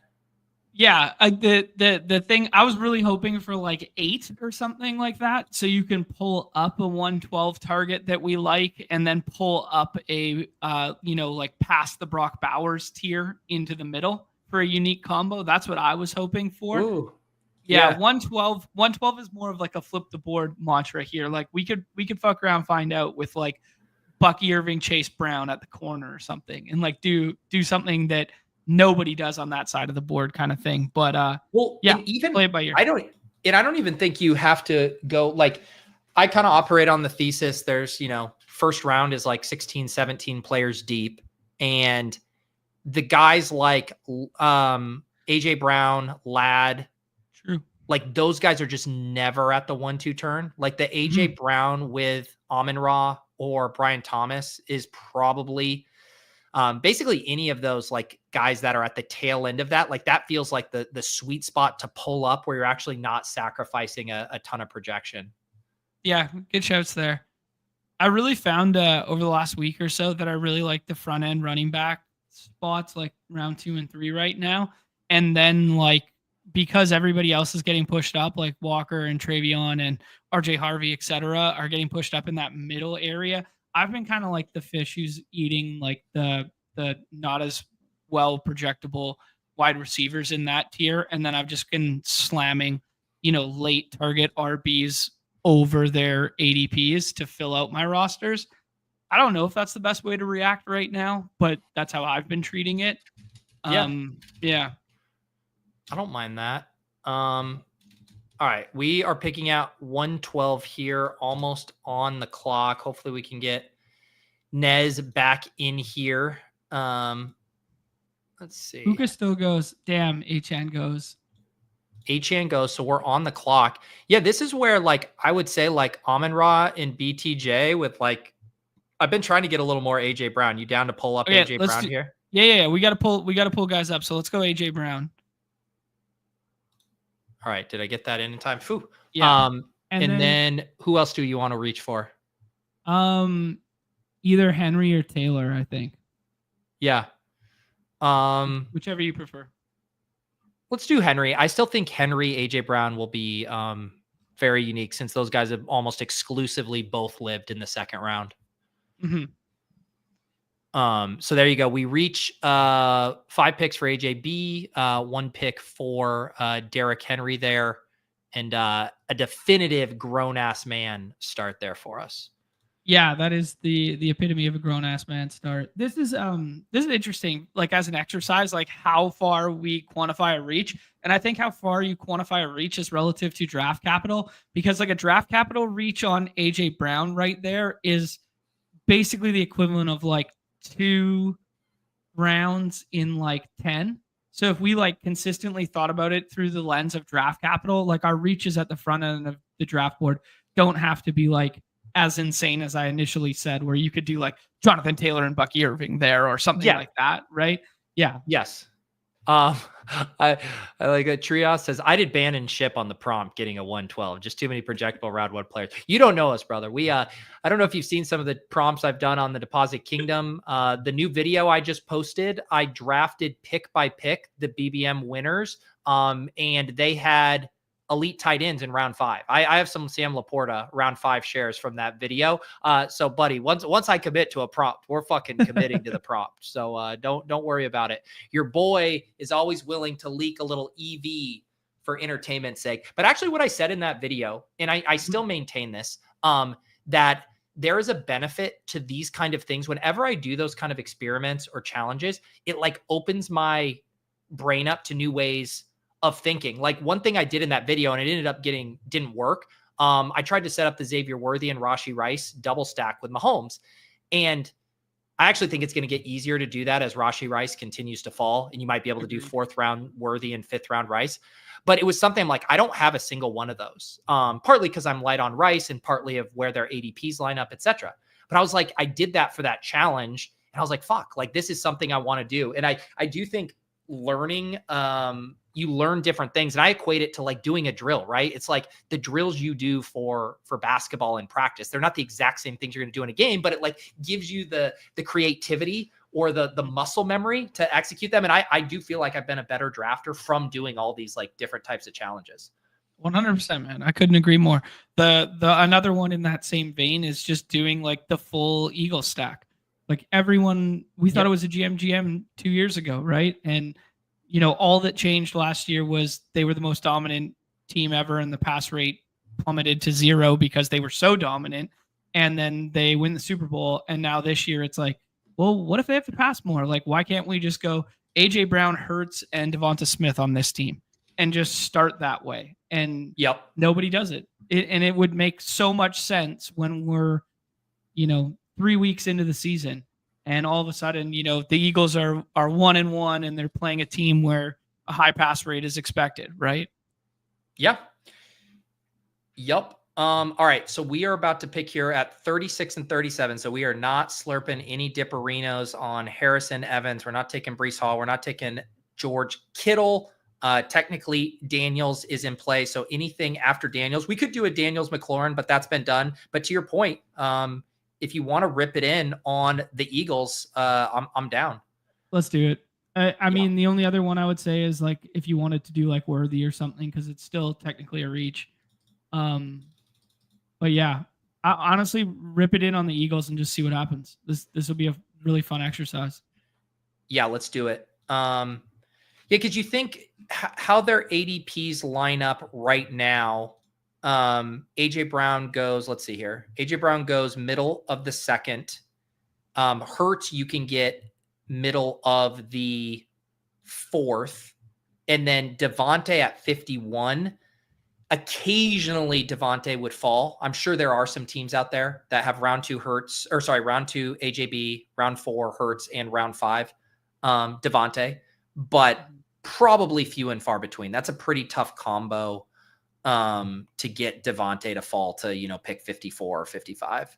Speaker 3: Yeah, the thing I was really hoping for like 8 or something like that, so you can pull up a 112 target that we like, and then pull up a like past the Brock Bowers tier into the middle for a unique combo. That's what I was hoping for.
Speaker 1: Ooh.
Speaker 3: Yeah, 112 is more of like a flip the board mantra here. Like we could fuck around, find out with like Bucky Irving, Chase Brown at the corner or something, and like do something that nobody does on that side of the board kind of thing. But
Speaker 1: even
Speaker 3: play it by ear.
Speaker 1: I don't even think you have to go like, I kind of operate on the thesis. There's, first round is like 16, 17 players deep. And the guys like AJ Brown, Ladd,
Speaker 3: true,
Speaker 1: like those guys are just never at the 1-2 turn. Like the AJ Brown with Amon-Ra or Brian Thomas is probably basically any of those like guys that are at the tail end of that. Like that feels like the sweet spot to pull up where you're actually not sacrificing a ton of projection.
Speaker 3: Yeah, good shouts there. I really found over the last week or so that I really like the front end running back spots, like round 2 and 3 right now. And then like, because everybody else is getting pushed up, like Walker and Travion and RJ Harvey, et cetera, are getting pushed up in that middle area. I've been kind of like the fish who's eating like the not as well projectable wide receivers in that tier. And then I've just been slamming, late target RBs over their ADPs to fill out my rosters. I don't know if that's the best way to react right now, but that's how I've been treating it. Yeah.
Speaker 1: I don't mind that. All right. We are picking out 112 here, almost on the clock. Hopefully we can get Nez back in here. Let's see.
Speaker 3: Luka still goes. Damn, HN goes.
Speaker 1: HN goes. So we're on the clock. Yeah, this is where, like, I would say, like, Amon-Ra and BTJ with, like, I've been trying to get a little more AJ Brown. You down to pull up AJ Brown here?
Speaker 3: Yeah. We gotta pull guys up. So let's go AJ Brown.
Speaker 1: All right. Did I get that in time? Phew.
Speaker 3: Yeah.
Speaker 1: And then who else do you want to reach for?
Speaker 3: Either Henry or Taylor, I think.
Speaker 1: Yeah.
Speaker 3: Whichever you prefer.
Speaker 1: Let's do Henry. I still think Henry, AJ Brown will be very unique since those guys have almost exclusively both lived in the second round.
Speaker 3: Mm-hmm.
Speaker 1: So there you go. We reach 5 picks for AJB, 1 pick for Derrick Henry there, and a definitive grown-ass man start there for us.
Speaker 3: Yeah, that is the epitome of a grown-ass man start. This is interesting, like as an exercise, like how far we quantify a reach. And I think how far you quantify a reach is relative to draft capital, because like a draft capital reach on AJ Brown right there is basically the equivalent of like 2 rounds in like 10. So if we like consistently thought about it through the lens of draft capital, like our reaches at the front end of the draft board don't have to be like as insane as I initially said, where you could do like Jonathan Taylor and Bucky Irving there or something like that, right? Yeah.
Speaker 1: Yes. I like a Trios says, I did ban and ship on the prompt getting a 112. Just too many projectable round 1 players. You don't know us, brother. We I don't know if you've seen some of the prompts I've done on the Deposit Kingdom. The new video I just posted, I drafted pick by pick the BBM winners. And they had elite tight ends in round 5. I have some Sam Laporta round 5 shares from that video. So buddy, once I commit to a prompt, we're fucking committing to the prompt. So don't worry about it. Your boy is always willing to leak a little EV for entertainment's sake. But actually what I said in that video, and I still maintain this, that there is a benefit to these kind of things. Whenever I do those kind of experiments or challenges, it like opens my brain up to new ways of thinking. Like one thing I did in that video, and it ended up didn't work. I tried to set up the Xavier Worthy and Rashee Rice double stack with Mahomes. And I actually think it's going to get easier to do that as Rashee Rice continues to fall. And you might be able to do 4th round Worthy and 5th round Rice. But it was something I'm like, I don't have a single one of those. Partly because I'm light on Rice and partly of where their ADPs line up, etc. But I was like, I did that for that challenge. And I was like, fuck, like this is something I want to do. And I do think learning, you learn different things, and I equate it to like doing a drill, right? It's like the drills you do for basketball in practice. They're not the exact same things you're going to do in a game, but it like gives you the creativity or the muscle memory to execute them. And I do feel like I've been a better drafter from doing all these like different types of challenges.
Speaker 3: 100%, man. I couldn't agree more. The another one in that same vein is just doing like the full Eagle stack. Like everyone, we thought it was a GM 2 years ago, right? And you know, all that changed last year was they were the most dominant team ever, and the pass rate plummeted to 0 because they were so dominant. And then they win the Super Bowl. And now this year it's like, well, what if they have to pass more? Like, why can't we just go AJ Brown, Hurts, and Devonta Smith on this team and just start that way? And nobody does it. And it would make so much sense when we're, 3 weeks into the season. And all of a sudden, the Eagles are 1-1 and they're playing a team where a high pass rate is expected, right?
Speaker 1: Yeah. Yep. All right. So we are about to pick here at 36 and 37. So we are not slurping any Dipperinos on Harrison Evans. We're not taking Breece Hall. We're not taking George Kittle. Technically, Daniels is in play. So anything after Daniels, we could do a Daniels McLaurin, but that's been done. But to your point, if you want to rip it in on the Eagles, I'm down.
Speaker 3: Let's do it. I mean, the only other one I would say is like if you wanted to do like Worthy or something, because it's still technically a reach. But yeah, I honestly rip it in on the Eagles and just see what happens. This will be a really fun exercise.
Speaker 1: Yeah, let's do it. Yeah, because you think how their ADPs line up right now. AJ Brown goes, let's see here. AJ Brown goes middle of the second. Hurts, you can get middle of the fourth. And then Devontae at 51. Occasionally Devontae would fall. I'm sure there are some teams out there that have round 2 Hurts, or sorry, round 2 AJB, round 4 Hurts, and round 5 Devontae, but probably few and far between. That's a pretty tough combo to get Devontae to fall to, pick 54 or 55.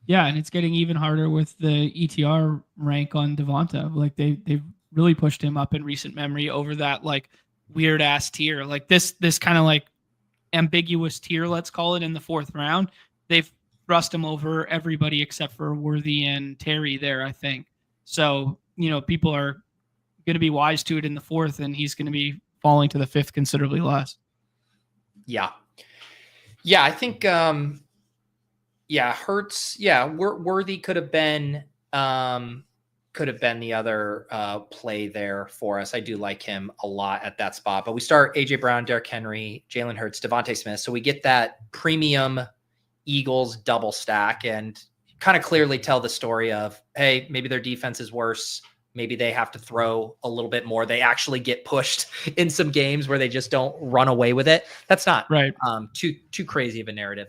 Speaker 3: Yeah, and it's getting even harder with the ETR rank on Devonta. Like they've really pushed him up in recent memory over that like weird ass tier. Like this kind of like ambiguous tier, let's call it, in the 4th round. They've thrust him over everybody except for Worthy and Terry there, I think. So, people are going to be wise to it in the 4th, and he's going to be falling to the 5th considerably less.
Speaker 1: Yeah. Yeah, I think Hurts, Worthy could have been the other play there for us. I do like him a lot at that spot. But we start AJ Brown, Derrick Henry, Jalen Hurts, Devontae Smith. So we get that premium Eagles double stack and kind of clearly tell the story of, hey, maybe their defense is worse. Maybe they have to throw a little bit more. They actually get pushed in some games where they just don't run away with it. That's not
Speaker 3: right.
Speaker 1: Too crazy of a narrative.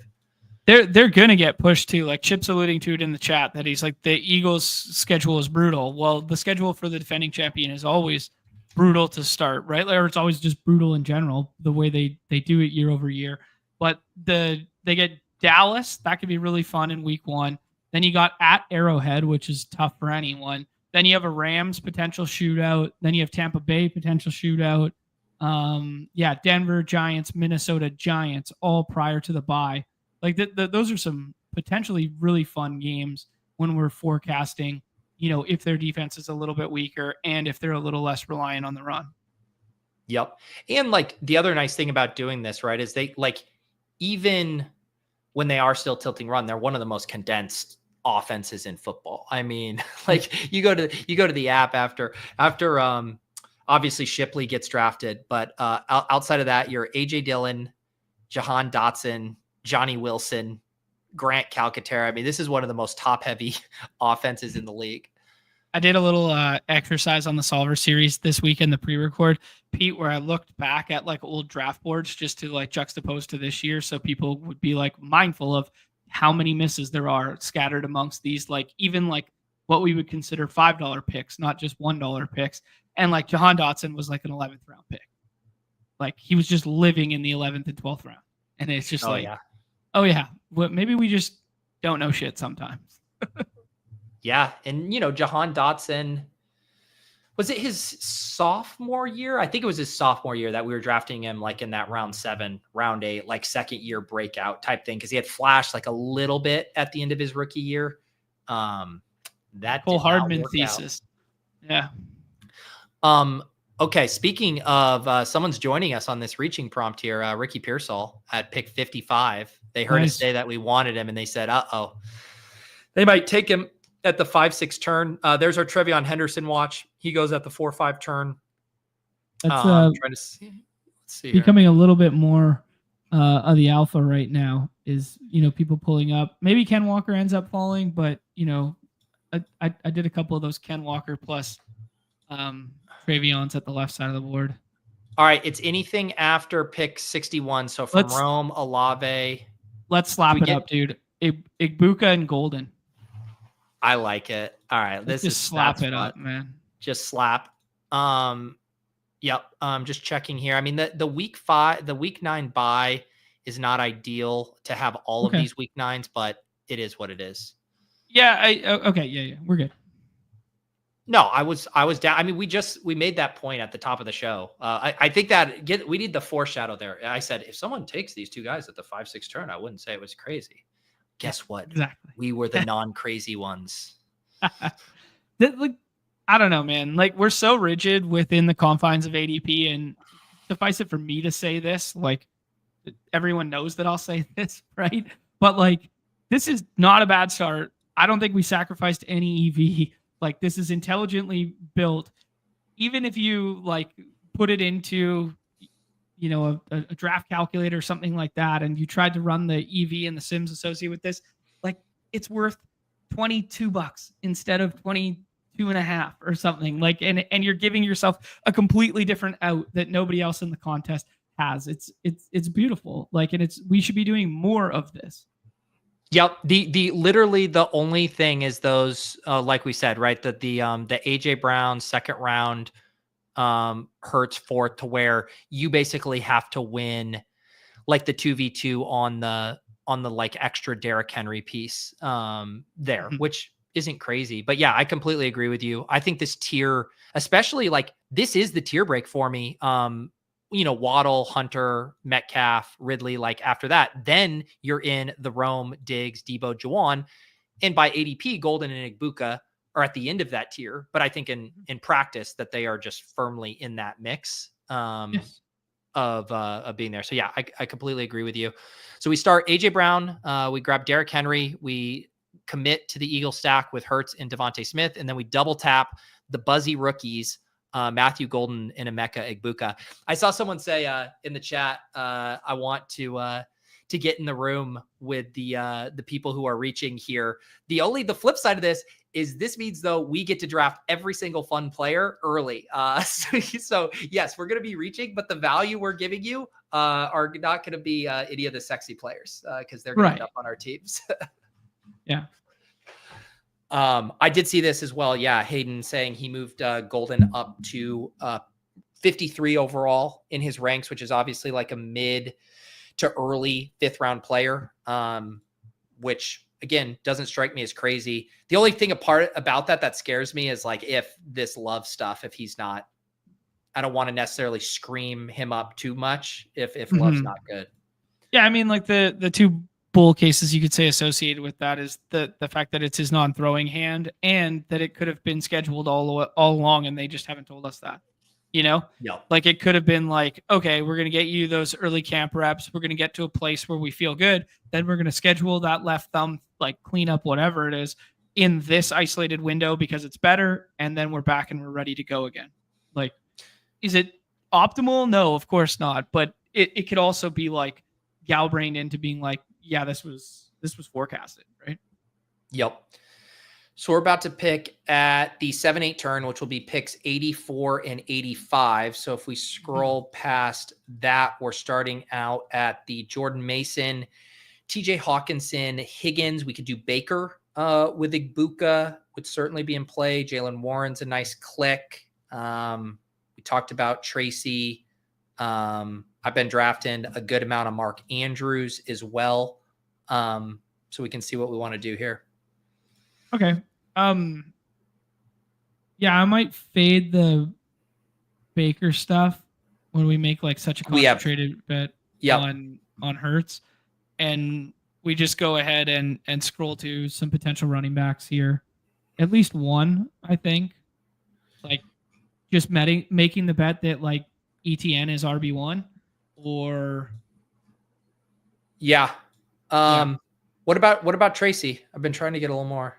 Speaker 3: They're gonna get pushed too. Like Chip's alluding to it in the chat that he's like, the Eagles' schedule is brutal. Well, the schedule for the defending champion is always brutal to start, right? Or it's always just brutal in general, the way they do it year over year. But they get Dallas, that could be really fun in week 1. Then you got at Arrowhead, which is tough for anyone. Then you have a Rams potential shootout. Then you have Tampa Bay potential shootout. Denver Giants, Minnesota Giants, all prior to the bye. Like those are some potentially really fun games when we're forecasting, if their defense is a little bit weaker and if they're a little less reliant on the run.
Speaker 1: Yep. And like the other nice thing about doing this, right, is they like, even when they are still tilting run, they're one of the most condensed offenses in football. I mean, like you go to the app after obviously Shipley gets drafted, but outside of that, you're AJ Dillon, Jahan Dotson, Johnny Wilson, Grant Calcaterra. I mean, this is one of the most top-heavy offenses in the league.
Speaker 3: I did a little exercise on the Solver series this week in the pre-record, Pete, where I looked back at like old draft boards just to like juxtapose to this year, so people would be like mindful of how many misses there are scattered amongst these, like even like what we would consider $5 picks, not just $1 picks. And like Jahan Dotson was like an 11th round pick. Like he was just living in the 11th and 12th round. And it's just oh yeah. Well, maybe we just don't know shit sometimes.
Speaker 1: Yeah. And, Jahan Dotson, was it his sophomore year? I think it was his sophomore year that we were drafting him like in that round 7, round 8, like second year breakout type thing. Cause he had flashed like a little bit at the end of his rookie year. That
Speaker 3: Cole Hardman thesis.
Speaker 1: Out. Yeah. Okay. Speaking of someone's joining us on this reaching prompt here, Ricky Pearsall at pick 55. They heard us say that we wanted him and they said, they might take him at the 5-6 turn. There's our Trevion Henderson watch. He goes at the 4-5 turn.
Speaker 3: That's
Speaker 1: trying to see. Let's see
Speaker 3: becoming a little bit more of the alpha right now is, people pulling up. Maybe Ken Walker ends up falling, but, I did a couple of those Ken Walker plus Trevions at the left side of the board.
Speaker 1: All right. It's anything after pick 61. So from Rome, Olave.
Speaker 3: Let's slap it up, dude. Igbuka and Golden.
Speaker 1: I like it. All right.
Speaker 3: Let's just slap it up, man.
Speaker 1: Just slap. Yep. Just checking here. I mean, the week 9 bye is not ideal to have all of these week 9s, but it is what it is.
Speaker 3: Yeah. Okay. Yeah. We're good.
Speaker 1: No, I was down. I mean, we made that point at the top of the show. I think that we need the foreshadow there. I said, if someone takes these 2 guys at the 5-6 turn, I wouldn't say it was crazy. Guess what?
Speaker 3: Exactly.
Speaker 1: We were the non-crazy ones.
Speaker 3: Like, I don't know, man. Like, we're so rigid within the confines of ADP, and suffice it for me to say this, like, everyone knows that I'll say this, right? But like, this is not a bad start. I don't think we sacrificed any EV. Like, this is intelligently built. Even if you like put it into, a draft calculator or something like that, and you tried to run the EV and the sims associated with this, like it's worth $22 instead of 22.5 or something, like, and you're giving yourself a completely different out that nobody else in the contest has. It's beautiful. Like, and we should be doing more of this.
Speaker 1: Yep. The literally the only thing is those, like we said, right, that the AJ Brown second round hurts fourth, to where you basically have to win like the 2v2 on the like extra Derrick Henry piece there, which isn't crazy. But yeah, I completely agree with you. I think this tier, especially like this is the tier break for me. Waddle, Hunter, Metcalf, Ridley, like after that, then you're in the Rome, Diggs, Debo, Juwan. And by ADP, Golden and Igbuka are at the end of that tier. But I think in practice that they are just firmly in that mix
Speaker 3: Yes.
Speaker 1: of being there. So yeah, I completely agree with you. So we start AJ Brown, we grab Derrick Henry, we commit to the Eagle stack with Hurts and Devontae Smith, and then we double tap the buzzy rookies, Matthew Golden and Emeka Egbuka. I saw someone say in the chat, I want to get in the room with the people who are reaching here. The flip side of this means though we get to draft every single fun player early. So yes, we're going to be reaching, but the value we're giving you are not going to be any of the sexy players because they're going to end up on our teams.
Speaker 3: Yeah.
Speaker 1: I did see this as well. Yeah. Hayden saying he moved Golden up to 53 overall in his ranks, which is obviously like a mid to early 5th round player, which again, doesn't strike me as crazy. The only thing about that scares me is like, if this Love stuff, if he's not, I don't want to necessarily scream him up too much if Love's not good.
Speaker 3: Yeah. I mean, like the two bull cases you could say associated with that is the fact that it's his non-throwing hand, and that it could have been scheduled all along and they just haven't told us that, like it could have been like, okay, we're going to get you those early camp reps. We're going to get to a place where we feel good. Then we're going to schedule that left thumb, like clean up, whatever it is, in this isolated window because it's better. And then we're back and we're ready to go again. Like, is it optimal? No, of course not. But it could also be like gal-brained into being like, yeah, this was forecasted, right?
Speaker 1: Yep. So we're about to pick at the 7-8 turn, which will be picks 84 and 85. So if we scroll past that, we're starting out at the Jordan Mason, TJ Hawkinson, Higgins. We could do Baker with Igbuka, would certainly be in play. Jalen Warren's a nice click. We talked about Tracy. I've been drafting a good amount of Mark Andrews as well. So we can see what we want to do here.
Speaker 3: Okay. Yeah, I might fade the Baker stuff when we make like such a concentrated bet on Hurts, and we just go ahead and scroll to some potential running backs here. At least one, I think. Like just making the bet that like ETN is RB1 or
Speaker 1: What about Tracy? I've been trying to get a little more.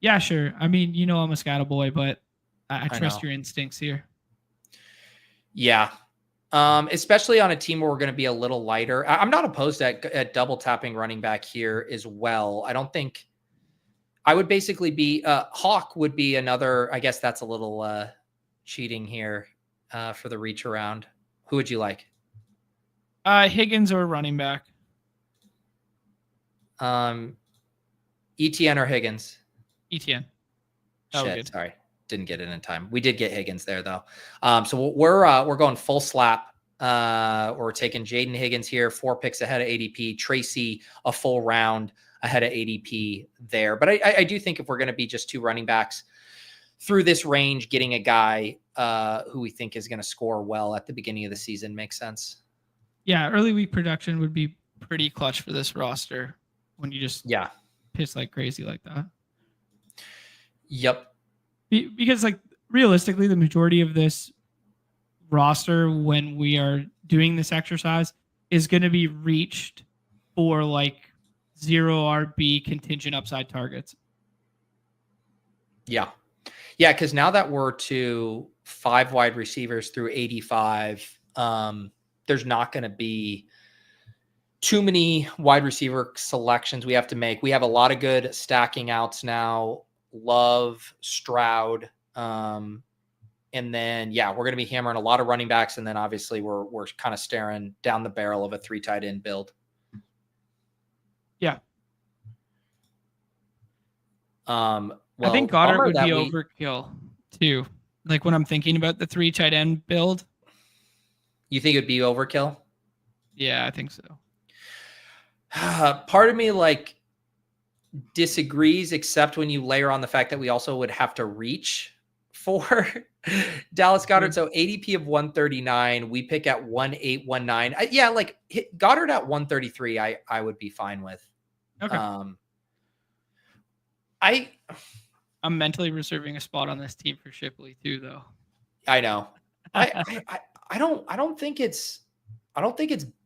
Speaker 3: Yeah, sure. I mean, I'm a scatter boy, but I trust your instincts here.
Speaker 1: Yeah. Especially on a team where we're going to be a little lighter. I'm not opposed at double tapping running back here as well. I don't think I would basically be Hawk would be another. I guess that's a little cheating here for the reach around. Who would you like?
Speaker 3: Higgins or running back?
Speaker 1: ETN or Higgins?
Speaker 3: ETN.
Speaker 1: Shit, sorry. Didn't get it in time. We did get Higgins there though. So we're going full slap. We're taking Jaden Higgins here, 4 picks ahead of ADP. Tracy, a full round ahead of ADP there. But I do think if we're going to be just 2 running backs through this range, getting a guy who we think is going to score well at the beginning of the season makes sense.
Speaker 3: Yeah, early week production would be pretty clutch for this roster when you just piss like crazy like that.
Speaker 1: Yep.
Speaker 3: Because like realistically, the majority of this roster when we are doing this exercise is going to be reached for like 0 RB contingent upside targets.
Speaker 1: Yeah. Yeah. Cause now that we're to 5 wide receivers through 85, there's not going to be too many wide receiver selections we have to make. We have a lot of good stacking outs now. Love, Stroud. And then, we're going to be hammering a lot of running backs. And then obviously we're kind of staring down the barrel of a 3 tight end build.
Speaker 3: Yeah.
Speaker 1: Well,
Speaker 3: I think Goddard would be overkill too. Like when I'm thinking about the 3 tight end build.
Speaker 1: You think it'd be overkill?
Speaker 3: Yeah, I think so.
Speaker 1: Part of me like disagrees, except when you layer on the fact that we also would have to reach for Dallas Goedert. So ADP of 139, we pick at 1819. Like Goddard at 133, I would be fine with.
Speaker 3: Okay. I'm mentally reserving a spot on this team for Shipley too, though.
Speaker 1: I know. I don't think it's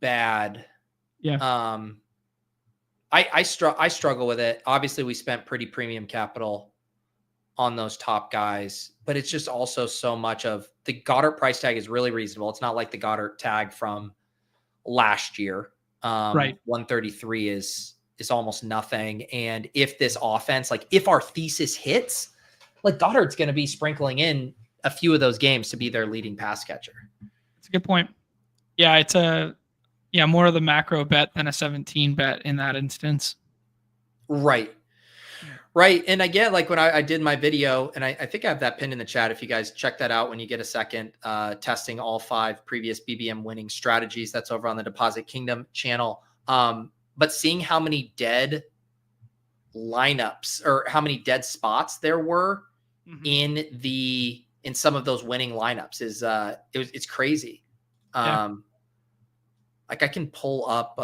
Speaker 1: bad.
Speaker 3: Yeah.
Speaker 1: I struggle with it. Obviously, we spent pretty premium capital on those top guys, but it's just also so much of the Goddard price tag is really reasonable. It's not like the Goddard tag from last year.
Speaker 3: Right.
Speaker 1: 133 is almost nothing. And if this offense, like if our thesis hits, like Goddard's going to be sprinkling in a few of those games to be their leading pass catcher.
Speaker 3: That's a good point. Yeah, it's more of the macro bet than a 17 bet in that instance.
Speaker 1: Right. And again, like when I did my video, and I think I have that pinned in the chat. If you guys check that out when you get a second, testing all 5 previous BBM winning strategies, that's over on the Deposit Kingdom channel. But seeing how many dead lineups or how many dead spots there were in some of those winning lineups is it's crazy. Like I can pull up.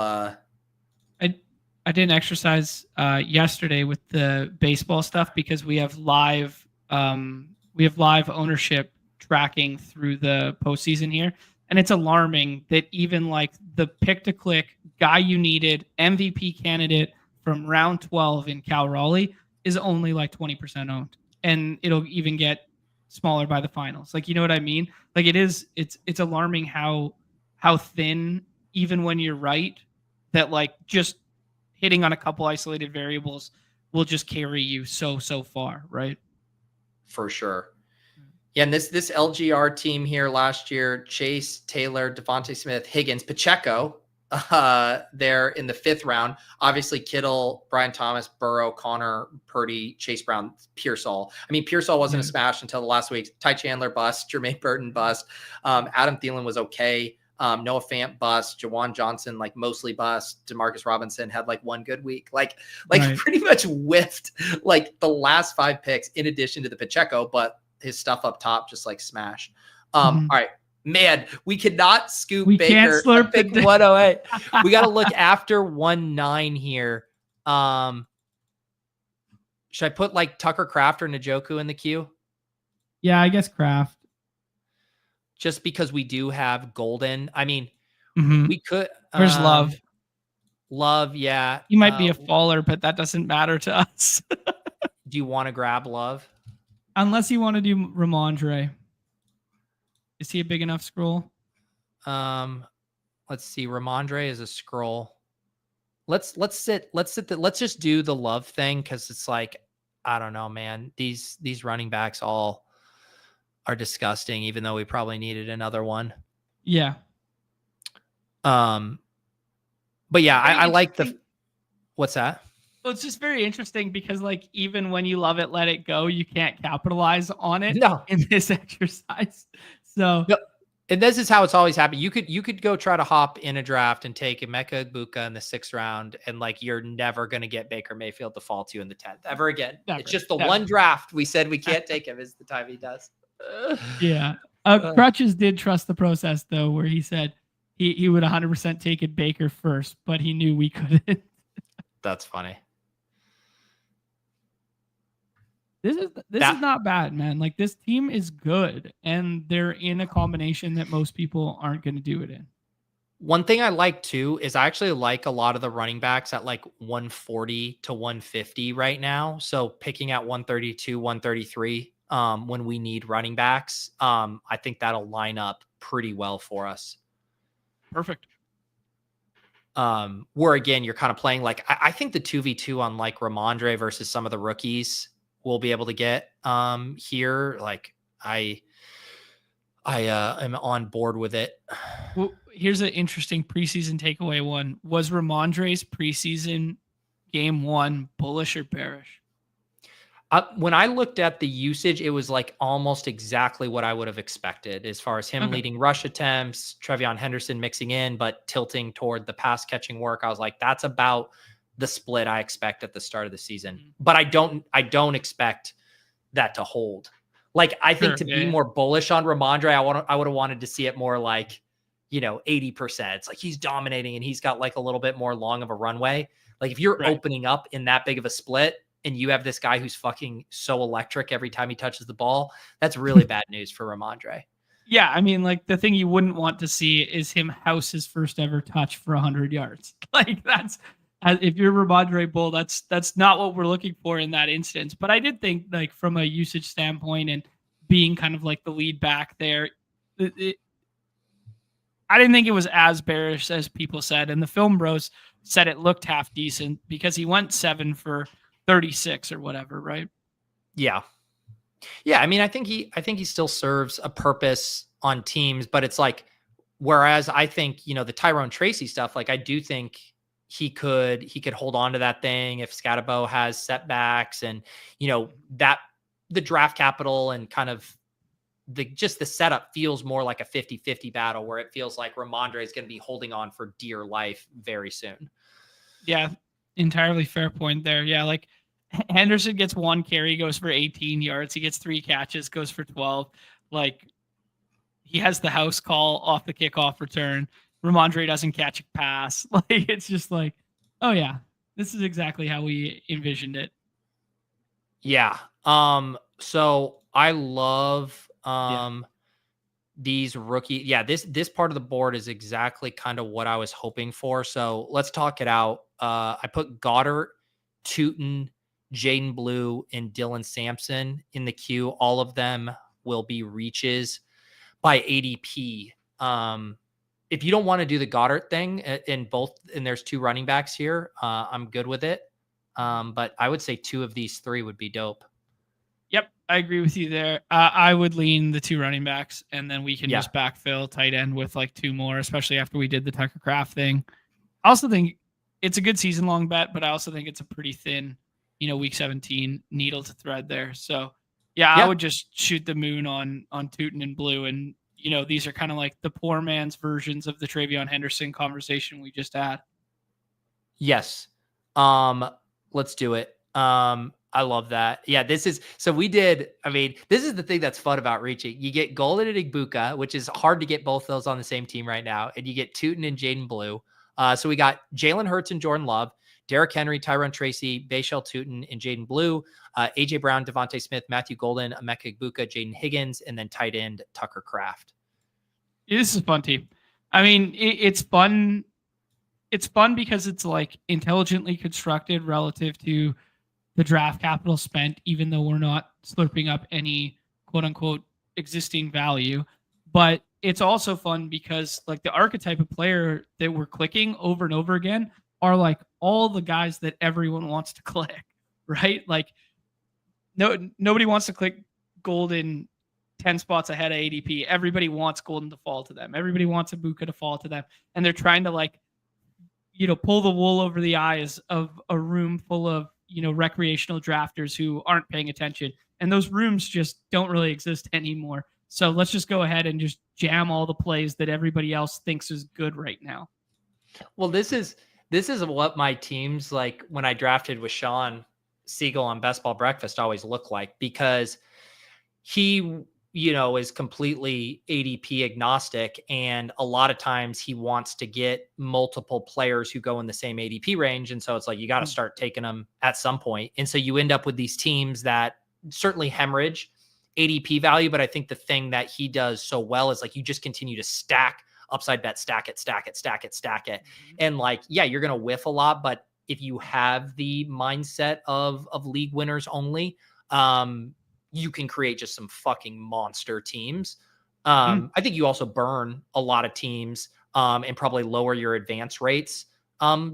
Speaker 3: I did an exercise yesterday with the baseball stuff because we have live ownership tracking through the postseason here, and it's alarming that even like the pick to click guy you needed MVP candidate from round 12 in Cal Raleigh is only like 20% owned, and it'll even get smaller by the finals. Like, you know what I mean? Like it's alarming how thin, even when you're right, that like just hitting on a couple isolated variables will just carry you so far, right? For sure. Yeah, and this LGR team here last year, Chase, Taylor, Devontae Smith, Higgins, Pacheco, there in the 5th round. Obviously, Kittle, Brian Thomas, Burrow, Connor, Purdy, Chase Brown, Pearsall. I mean, Pearsall wasn't a smash until the last week. Ty Chandler bust, Jermaine Burton bust. Adam Thielen was okay. Noah Fant bust, Jawan Johnson like mostly bust. Demarcus Robinson had like one good week, like right. Pretty much whiffed like the last 5 picks in addition to the Pacheco, but his stuff up top just like smashed. All right, man, we cannot scoop we
Speaker 1: Baker.
Speaker 3: Can't slurp
Speaker 1: pick 108. We got to look after 19 here. Should I put like Tucker Kraft or Njoku in the queue?
Speaker 3: Yeah, I guess Kraft.
Speaker 1: Just because we do have Golden. I mean, we could.
Speaker 3: Where's Love?
Speaker 1: Love, yeah.
Speaker 3: He might be a faller, but that doesn't matter to us.
Speaker 1: Do you want to grab Love?
Speaker 3: Unless you want to do Ramondre. Is he a big enough scroll?
Speaker 1: Let's see. Ramondre is a scroll. Let's just do the Love thing because it's like, I don't know, man. These running backs all are disgusting, even though we probably needed another one.
Speaker 3: Yeah.
Speaker 1: But yeah, I like what's that?
Speaker 3: Well, it's just very interesting because like, even when you love it, let it go, you can't capitalize on it in this exercise. So,
Speaker 1: and this is how it's always happened. You could go try to hop in a draft and take Emeka Egbuka in the 6th round. And like, you're never going to get Baker Mayfield to fall to you in the 10th ever again. It's just the one draft we said we can't take him is the time he does.
Speaker 3: Yeah. Crutches did trust the process though, where he said he would 100% take it Baker first, but he knew we couldn't.
Speaker 1: That's funny.
Speaker 3: This is not bad, man. Like, this team is good, and they're in a combination that most people aren't going to do it in.
Speaker 1: One thing I like too is I actually like a lot of the running backs at like 140 to 150 right now. So picking at 132, 133 when we need running backs, I think that'll line up pretty well for us.
Speaker 3: Perfect.
Speaker 1: Where again, you're kind of playing like, I think the 2v2 on like Ramondre versus some of the rookies we'll be able to get here. Like I am on board with it.
Speaker 3: Well, here's an interesting preseason takeaway one. Was Ramondre's preseason game 1 bullish or bearish?
Speaker 1: When I looked at the usage, it was like almost exactly what I would have expected as far as him leading rush attempts, Trevion Henderson mixing in, but tilting toward the pass catching work. I was like, that's about the split I expect at the start of the season. But I don't expect that to hold. Like, I think to be more bullish on Ramondre, I would have wanted to see it more like, 80%. It's like he's dominating and he's got like a little bit more long of a runway. Like if you're opening up in that big of a split and you have this guy who's fucking so electric every time he touches the ball, that's really bad news for Ramondre.
Speaker 3: Yeah, I mean, like the thing you wouldn't want to see is him house his first ever touch for 100 yards. Like that's, if you're Ramondre Bull, that's not what we're looking for in that instance. But I did think, like from a usage standpoint and being kind of like the lead back there, I didn't think it was as bearish as people said. And the film bros said it looked half decent because he went 7 for 36 or whatever, right?
Speaker 1: Yeah. Yeah, I mean, I think he still serves a purpose on teams, but it's like, whereas I think, the Tyrone Tracy stuff, like I do think he could hold on to that thing if Scatabo has setbacks and, that the draft capital and kind of the setup feels more like a 50-50 battle where it feels like Ramondre is going to be holding on for dear life very soon.
Speaker 3: Yeah, entirely fair point there. Yeah, like Henderson gets 1 carry, goes for 18 yards. He gets 3 catches, goes for 12. Like he has the house call off the kickoff return. Ramondre doesn't catch a pass. Like it's just like, oh yeah, this is exactly how we envisioned it.
Speaker 1: Yeah. So I love these rookie. Yeah, this part of the board is exactly kind of what I was hoping for. So let's talk it out. I put Goddard, Tootin, Jaden Blue, and Dylan Sampson in the queue. All of them will be reaches by ADP. If you don't want to do the Goddard thing and there's 2 running backs here, I'm good with it. But I would say 2 of these 3 would be dope.
Speaker 3: Yep, I agree with you there. I would lean the 2 running backs, and then we can just backfill tight end with like 2 more, especially after we did the Tucker Kraft thing. I also think it's a good season-long bet, but I also think it's a pretty thin, week 17 needle to thread there. So, I would just shoot the moon on Tootin and Blue, and these are kind of like the poor man's versions of the Trevion Henderson conversation we just had.
Speaker 1: Yes. Let's do it. I love that. Yeah, this is the thing that's fun about reaching. You get Golden and Igbuka, which is hard to get both those on the same team right now. And you get Tootin and Jaden Blue. So we got Jalen Hurts and Jordan Love, Derrick Henry, Tyrone Tracy, Bashal Tootin, and Jaden Blue, AJ Brown, Devontae Smith, Matthew Golden, Emeka Igbuka, Jaden Higgins, and then tight end Tucker Kraft.
Speaker 3: This is a fun team. I mean, it's fun. It's fun because it's like intelligently constructed relative to the draft capital spent, even though we're not slurping up any quote unquote existing value. But it's also fun because like the archetype of player that we're clicking over and over again are like all the guys that everyone wants to click, right? Like nobody wants to click Golden 10 spots ahead of ADP. Everybody wants Golden to fall to them. Everybody wants Ibuka to fall to them. And they're trying to like, pull the wool over the eyes of a room full of, recreational drafters who aren't paying attention. And those rooms just don't really exist anymore. So let's just go ahead and just jam all the plays that everybody else thinks is good right now.
Speaker 1: Well, this is what my teams, like when I drafted with Sean Siegel on Best Ball Breakfast, always look like, because he, is completely ADP agnostic. And a lot of times he wants to get multiple players who go in the same ADP range. And so it's like, you got to start taking them at some point. And so you end up with these teams that certainly hemorrhage ADP value. But I think the thing that he does so well is like, you just continue to stack upside bet, stack it. And like, yeah, you're going to whiff a lot, but if you have the mindset of league winners only, you can create just some fucking monster teams. I think you also burn a lot of teams and probably lower your advance rates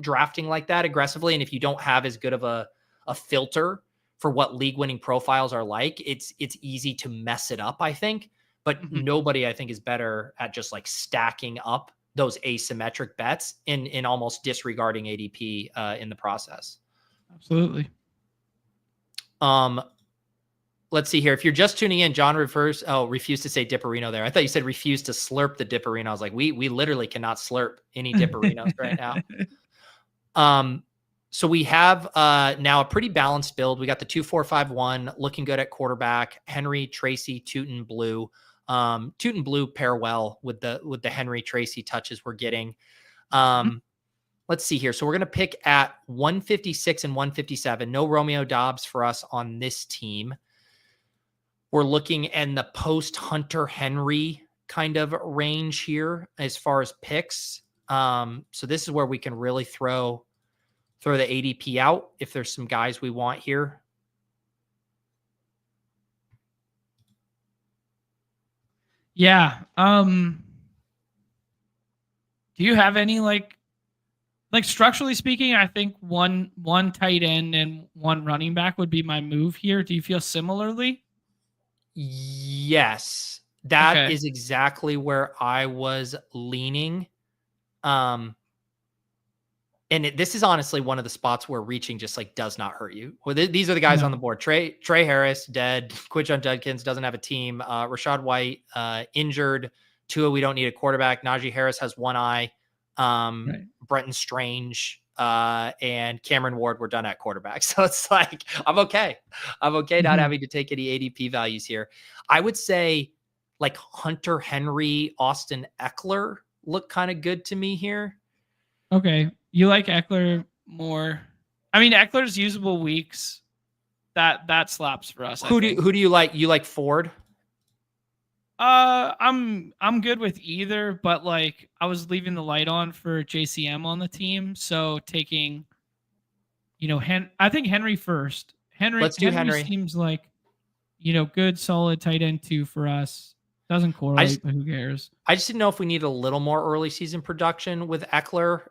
Speaker 1: drafting like that aggressively. And if you don't have as good of a filter for what league winning profiles are like, it's easy to mess it up, I think. But nobody, I think, is better at just like stacking up those asymmetric bets in almost disregarding ADP in the process.
Speaker 3: Absolutely.
Speaker 1: Let's see here. If you're just tuning in, John refused to say Dipperino there. I thought you said refused to slurp the Dipperino. I was like, we literally cannot slurp any Dipperinos right now. So we have now a pretty balanced build. We got the 2-4-5-1 looking good at quarterback. Henry, Tracy, Tootin, Blue. Tootin Blue pair well with the Henry Tracy touches we're getting. Let's see here. So we're going to pick at 156 and 157. No Romeo Dobbs for us on this team. We're looking in the post Hunter Henry kind of range here as far as picks. So this is where we can really throw the ADP out if there's some guys we want here.
Speaker 3: Yeah. Do you have any like structurally speaking, I think one tight end and one running back would be my move here. Do you feel similarly?
Speaker 1: Yes. That is exactly where I was leaning. And this is honestly one of the spots where reaching just like does not hurt you. Well, these are the guys on the board. Trey Harris, dead. Quidjon Judkins doesn't have a team. Rachaad White, injured. Tua, we don't need a quarterback. Najee Harris has one eye. Brenton Strange and Cameron Ward were done at quarterback. So it's like, I'm okay not having to take any ADP values here. I would say like Hunter Henry, Austin Eckler look kind of good to me here.
Speaker 3: Okay. You like Eckler more. I mean, Eckler's usable weeks. That slaps for us.
Speaker 1: Who do you like? You like Ford?
Speaker 3: I'm good with either, but like I was leaving the light on for JCM on the team, so taking, I think Henry first.
Speaker 1: Let's do Henry.
Speaker 3: Seems like, good solid tight end 2 for us. Doesn't correlate, but who cares?
Speaker 1: I just didn't know if we need a little more early season production with Eckler.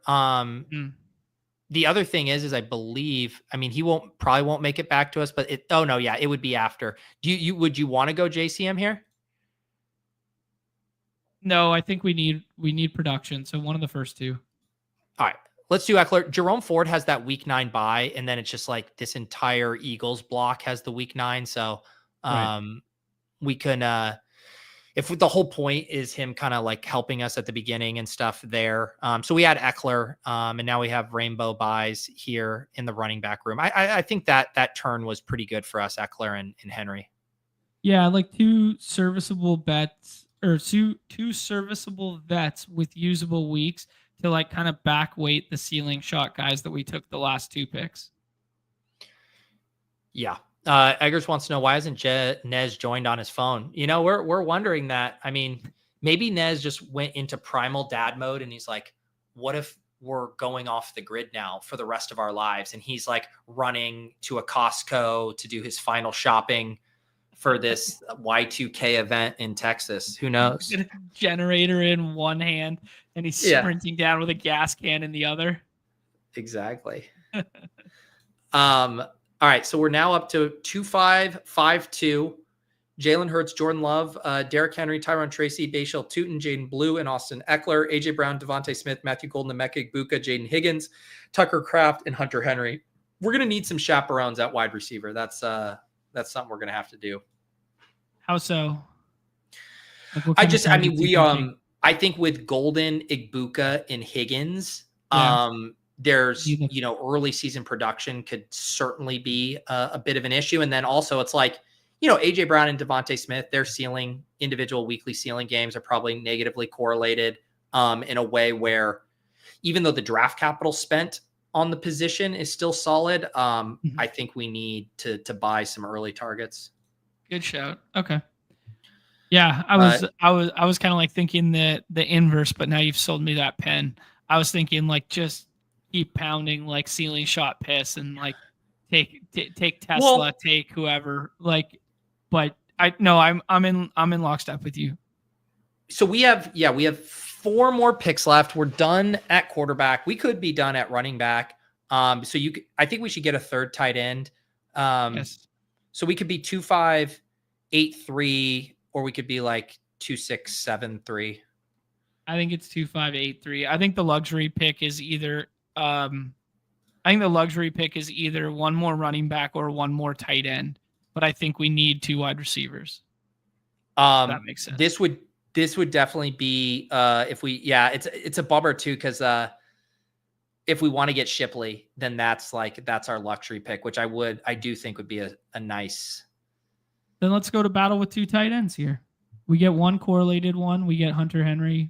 Speaker 1: The other thing is I believe, he probably won't make it back to us, but it would be after. Would you want to go JCM here?
Speaker 3: No, I think we need production. So one of the first two.
Speaker 1: All right, let's do Eckler. Jerome Ford has that week 9 bye, and then it's just like this entire Eagles block has the week 9. So we can, if the whole point is him kind of like helping us at the beginning and stuff there. So we had Eckler, and now we have rainbow buys here in the running back room. I think that turn was pretty good for us, Eckler and Henry.
Speaker 3: Yeah, like 2 serviceable bets or 2 serviceable vets with usable weeks to like kind of back weight the ceiling shot guys that we took the last 2 picks.
Speaker 1: Yeah. Eggers wants to know, why hasn't Nez joined on his phone? We're wondering that. Maybe Nez just went into primal dad mode and he's like, what if we're going off the grid now for the rest of our lives? And he's like running to a Costco to do his final shopping for this Y2K event in Texas. Who knows?
Speaker 3: Generator in one hand and he's sprinting down with a gas can in the other.
Speaker 1: Exactly. All right, so we're now up to 2-5-5-2. Jalen Hurts, Jordan Love, Derrick Henry, Tyron Tracy, Bayshel Tootin, Jaden Blue, and Austin Eckler, AJ Brown, Devontae Smith, Matthew Golden, Emeka Egbuka, Jaden Higgins, Tucker Kraft, and Hunter Henry. We're going to need some chaperones at wide receiver. That's something we're going to have to do.
Speaker 3: How so?
Speaker 1: I think with Golden, Egbuka, and Higgins, there's, early season production could certainly be a bit of an issue. And then also it's like, AJ Brown and Devontae Smith, their individual weekly ceiling games are probably negatively correlated in a way where even though the draft capital spent on the position is still solid, I think we need to buy some early targets.
Speaker 3: Good shout. Okay. Yeah, I was kind of like thinking the inverse, but now you've sold me that pen. I was thinking like just keep pounding like ceiling shot piss and like take Tesla, take whoever, like, but I'm in lockstep with you.
Speaker 1: So we have 4 more picks left. We're done at quarterback. We could be done at running back. I think we should get a third tight end.
Speaker 3: Yes.
Speaker 1: So we could be 2-5, 8-3, or we could be like 2-6, 7-3.
Speaker 3: I think it's 2-5, 8-3. I think the luxury pick is either one more running back or one more tight end. But I think we need 2 wide receivers. That makes sense.
Speaker 1: This would definitely be it's a bummer too, because if we want to get Shipley, then that's our luxury pick, which I do think would be a nice.
Speaker 3: Then let's go to battle with 2 tight ends here. We get one correlated one. We get Hunter Henry.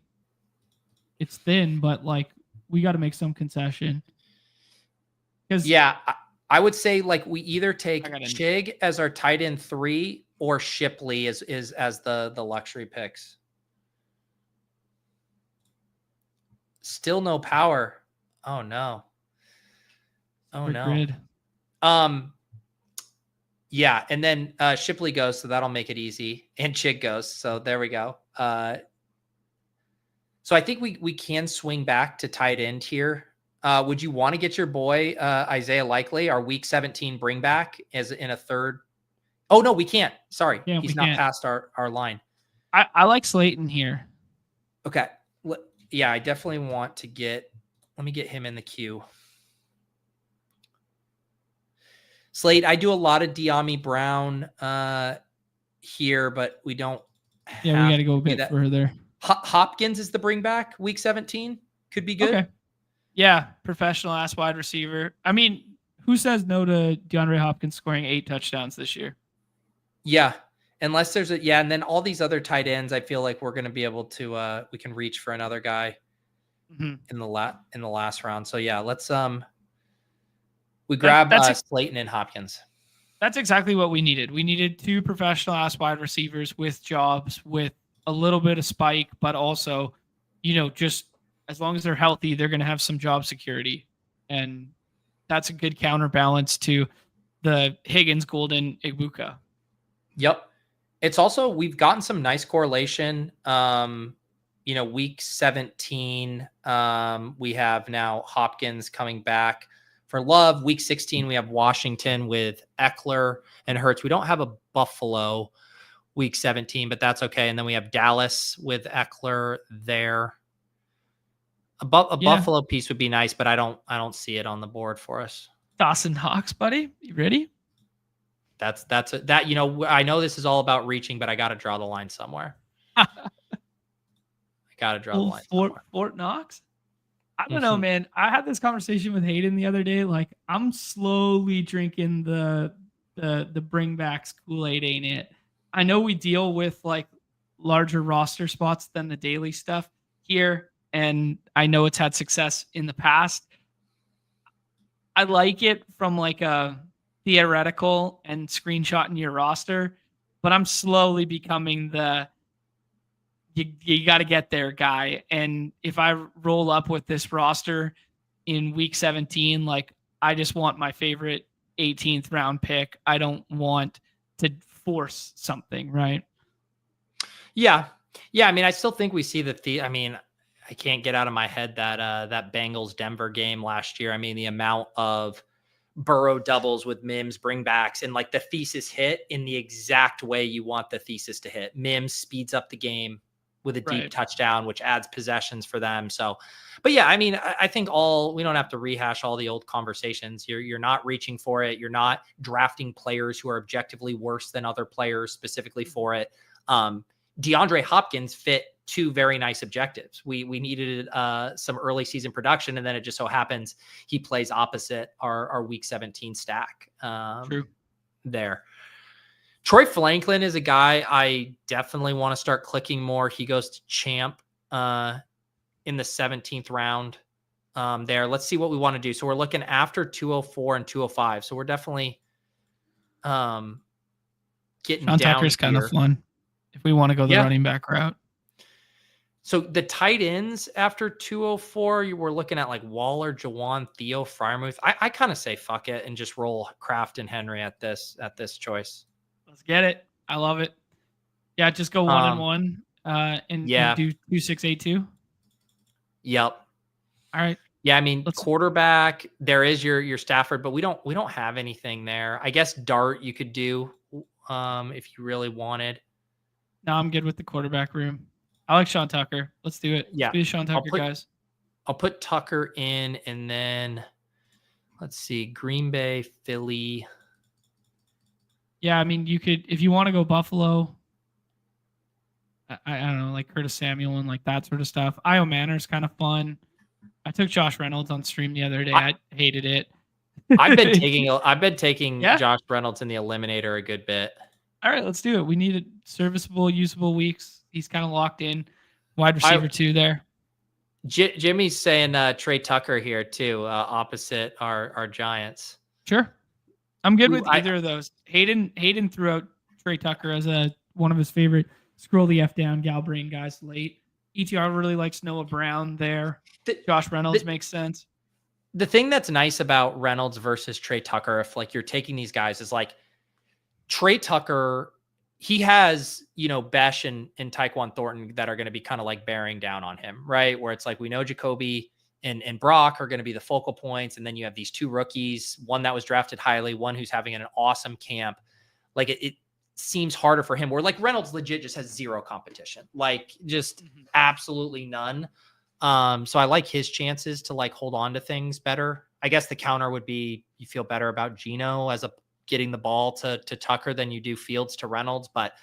Speaker 3: It's thin, but like we got to make some concession.
Speaker 1: I would say like we either take Chig as our tight end 3 or Shipley as the luxury picks. Still no power. Oh no.
Speaker 3: Grid.
Speaker 1: Yeah, and then Shipley goes, so that'll make it easy. And Chig goes, so there we go. So I think we can swing back to tight end here. Would you want to get your boy Isaiah Likely, our week 17 bring back as in a third? Oh no, we can't. Sorry, he's not past our line.
Speaker 3: I like Slayton here.
Speaker 1: Okay, yeah, I definitely want to get. Let me get him in the queue. Slate, I do a lot of De'Ami Brown here, but we don't.
Speaker 3: We got to go a bit further.
Speaker 1: Hopkins is the bring back week 17. Could be good. Okay.
Speaker 3: Yeah, professional ass wide receiver. I mean, who says no to DeAndre Hopkins scoring 8 touchdowns this year?
Speaker 1: Yeah, unless there's and then all these other tight ends, I feel like we're going to be able to we can reach for another guy in the last round. So yeah, let's we grab Slayton and Hopkins.
Speaker 3: That's exactly what we needed. We needed 2 professional ass wide receivers with jobs, with a little bit of spike, but also, just as long as they're healthy, they're going to have some job security. And that's a good counterbalance to the Higgins, Golden, Ibuka.
Speaker 1: Yep. It's also, we've gotten some nice correlation. Week 17, we have now Hopkins coming back for Love. Week 16, we have Washington with Eckler and Hurts. We don't have a Buffalo week 17, but that's okay. And then we have Dallas with Eckler there. A Buffalo piece would be nice, but I don't see it on the board for us.
Speaker 3: Dawson Hawks, buddy. You ready?
Speaker 1: I know this is all about reaching, but I got to draw the line somewhere.
Speaker 3: Fort Knox? I don't know, man. I had this conversation with Hayden the other day. Like, I'm slowly drinking the bringbacks Kool-Aid, ain't it? I know we deal with like larger roster spots than the daily stuff here, and I know it's had success in the past. I like it from like a theoretical and screenshotting your roster, but I'm slowly becoming the you got to get there guy. And if I roll up with this roster in week 17, like I just want my favorite 18th round pick. I don't want to force something, right?
Speaker 1: Yeah. I mean, I still think we see I can't get out of my head that Bengals Denver game last year. I mean, the amount of Burrow doubles with Mims bringbacks and like the thesis hit in the exact way you want the thesis to hit. Mims speeds up the game with a deep touchdown, which adds possessions for them. So, but yeah, I mean, I think we don't have to rehash all the old conversations. You're not reaching for it. You're not drafting players who are objectively worse than other players specifically for it. DeAndre Hopkins fit 2 very nice objectives. We needed some early season production, and then it just so happens he plays opposite our week 17 stack.
Speaker 3: True.
Speaker 1: There. Troy Franklin is a guy I definitely want to start clicking more. He goes to Champ in the 17th round there. Let's see what we want to do. So we're looking after 204 and 205. So we're definitely getting
Speaker 3: Sean
Speaker 1: down
Speaker 3: Tucker's kind of fun if we want to go the running back route.
Speaker 1: So the tight ends after 204, we're looking at like Waller, Jawan, Theo, Freiermuth. I kind of say fuck it and just roll Kraft and Henry at this choice.
Speaker 3: Let's get it. I love it. Yeah, just go 1 and 1 and do 2-6-8-2.
Speaker 1: Yep.
Speaker 3: All right.
Speaker 1: Yeah, I mean,
Speaker 3: Let's
Speaker 1: quarterback, there is your Stafford, but we don't have anything there. I guess Dart you could do if you really wanted.
Speaker 3: No, I'm good with the quarterback room. I like Sean Tucker. Let's do it.
Speaker 1: Yeah.
Speaker 3: Let's be the Sean Tucker guys.
Speaker 1: I'll put Tucker in, and then let's see, Green Bay, Philly.
Speaker 3: Yeah, I mean, you could, if you want to go Buffalo, I don't know, like Curtis Samuel and like that sort of stuff. Io Manor's kind of fun. I took Josh Reynolds on stream the other day. I hated it.
Speaker 1: I've been taking
Speaker 3: Yeah.
Speaker 1: Josh Reynolds in the Eliminator a good bit.
Speaker 3: All right, let's do it. We needed serviceable, usable weeks. He's kind of locked in. Wide receiver 2 there.
Speaker 1: Jimmy's saying Trey Tucker here too, opposite our Giants.
Speaker 3: Sure, I'm good with either of those. Hayden threw out Trey Tucker as one of his favorite scroll the F down gal brain guys late. ETR really likes Noah Brown there. Josh Reynolds makes sense.
Speaker 1: The thing that's nice about Reynolds versus Trey Tucker, if like you're taking these guys, is like Trey Tucker, he has, Besh and Tyquan Thornton that are going to be kind of like bearing down on him, right? Where it's like, we know Jacoby and Brock are going to be the focal points. And then you have these 2 rookies, one that was drafted highly, one who's having an awesome camp. Like it seems harder for him, where like Reynolds legit just has zero competition, like just absolutely none. So I like his chances to like hold on to things better. I guess the counter would be, you feel better about Geno as getting the ball to Tucker than you do Fields to Reynolds. But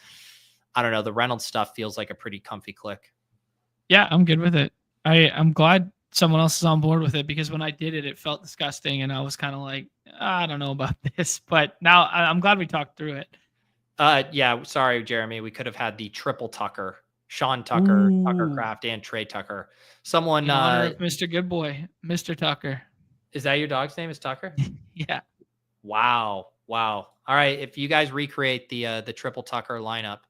Speaker 1: I don't know. The Reynolds stuff feels like a pretty comfy click.
Speaker 3: Yeah, I'm good with it. I'm glad someone else is on board with it, because when I did it, it felt disgusting. And I was kind of like, I don't know about this, but now I'm glad we talked through it.
Speaker 1: Yeah. Sorry, Jeremy. We could have had the triple Tucker, Sean Tucker,
Speaker 3: Ooh.
Speaker 1: Tucker Craft, and Trey Tucker. Someone,
Speaker 3: in honor of Mr. Goodboy, Mr. Tucker.
Speaker 1: Is that your dog's name? Is Tucker?
Speaker 3: Yeah.
Speaker 1: Wow. All right. If you guys recreate the triple Tucker lineup,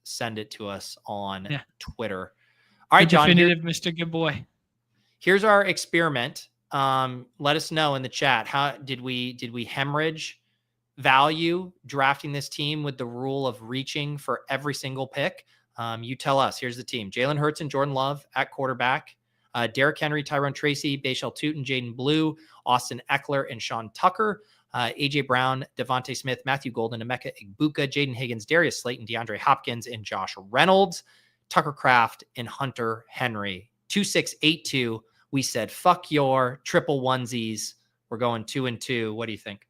Speaker 1: send it to us on Twitter. All right, John.
Speaker 3: Definitive Mr. Goodboy.
Speaker 1: Here's our experiment. Let us know in the chat. How did we hemorrhage value drafting this team with the rule of reaching for every single pick? You tell us. Here's the team: Jalen Hurts and Jordan Love at quarterback, Derrick Henry, Tyrone Tracy, Bashal Tootin, Jaden Blue, Austin Eckler, and Sean Tucker, AJ Brown, Devontae Smith, Matthew Golden, Emeka Egbuka, Jaden Higgins, Darius Slayton, DeAndre Hopkins, and Josh Reynolds, Tucker Craft, and Hunter Henry. 2682. We said, fuck your triple onesies. We're going 2-2. What do you think?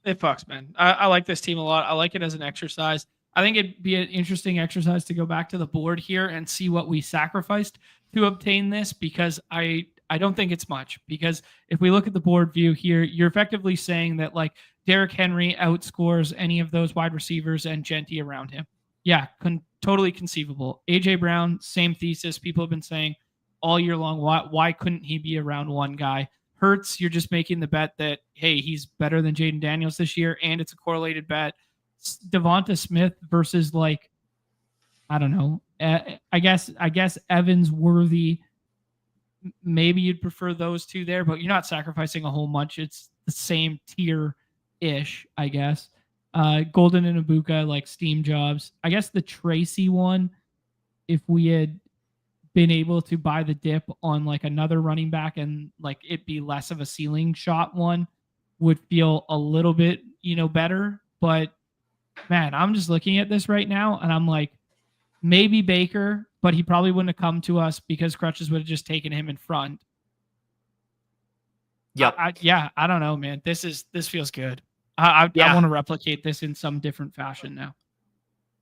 Speaker 3: It fucks, man. I like this team a lot. I like it as an exercise. I think it'd be an interesting exercise to go back to the board here and see what we sacrificed to obtain this, because I don't think it's much. Because if we look at the board view here, you're effectively saying that like Derrick Henry outscores any of those wide receivers and Genty around him. Yeah, totally conceivable. AJ Brown, same thesis. People have been saying all year long, why couldn't he be around one guy? Hurts, you're just making the bet that, hey, he's better than Jaden Daniels this year, and it's a correlated bet. Devonta Smith versus like, I don't know. I guess Evans, Worthy. Maybe you'd prefer those two there, but you're not sacrificing a whole bunch. It's the same tier-ish, I guess. Golden and Ibuka, like steam jobs. I guess the Tracy one, if we had been able to buy the dip on like another running back and like it be less of a ceiling shot one, would feel a little bit, better. But man, I'm just looking at this right now and I'm like, maybe Baker, but he probably wouldn't have come to us because Crutches would have just taken him in front.
Speaker 1: Yep.
Speaker 3: I don't know, man. This feels good. I want to replicate this in some different fashion now.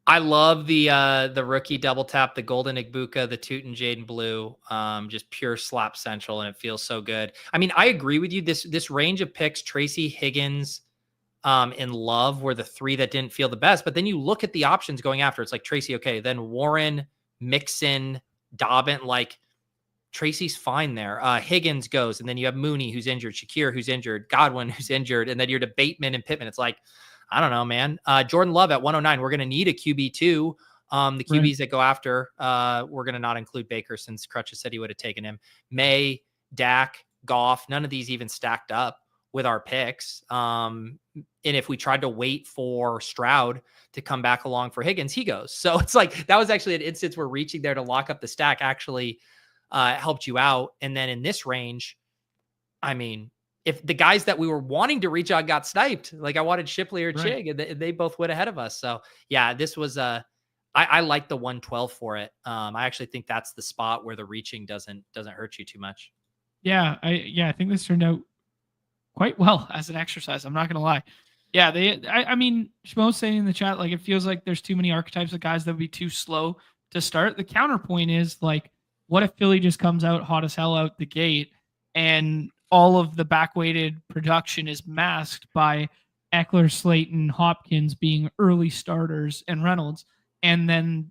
Speaker 1: I love the rookie double tap, the Golden Igbuka, the Tootin Jaden Blue, just pure slap central, and it feels so good. I mean, I agree with you. This range of picks, Tracy, Higgins, and Love were the three that didn't feel the best. But then you look at the options going after. It's like Tracy, okay, then Warren, Mixon, Dobbin, like Tracy's fine there. Higgins goes, and then you have Mooney who's injured, Shakir who's injured, Godwin who's injured, and then you're to Bateman and Pittman. It's like, I don't know, man. Jordan Love at 109. We're going to need a QB2. The QBs that go after, we're going to not include Baker since Crutches said he would have taken him. May, Dak, Goff, none of these even stacked up with our picks. And if we tried to wait for Stroud to come back along for Higgins, he goes. So it's like, that was actually an instance where reaching there to lock up the stack actually helped you out. And then in this range, I mean, if the guys that we were wanting to reach out got sniped, like I wanted Shipley or Chig, and they both went ahead of us. So yeah, this was I like the 112 for it. I actually think that's the spot where the reaching doesn't hurt you too much.
Speaker 3: Yeah, I think this turned out quite well as an exercise. I'm not gonna lie. Yeah, I mean, Schmo's saying in the chat, like, it feels like there's too many archetypes of guys that would be too slow to start. The counterpoint is, like, what if Philly just comes out hot as hell out the gate and all of the back-weighted production is masked by Eckler, Slayton, Hopkins being early starters and Reynolds. And then,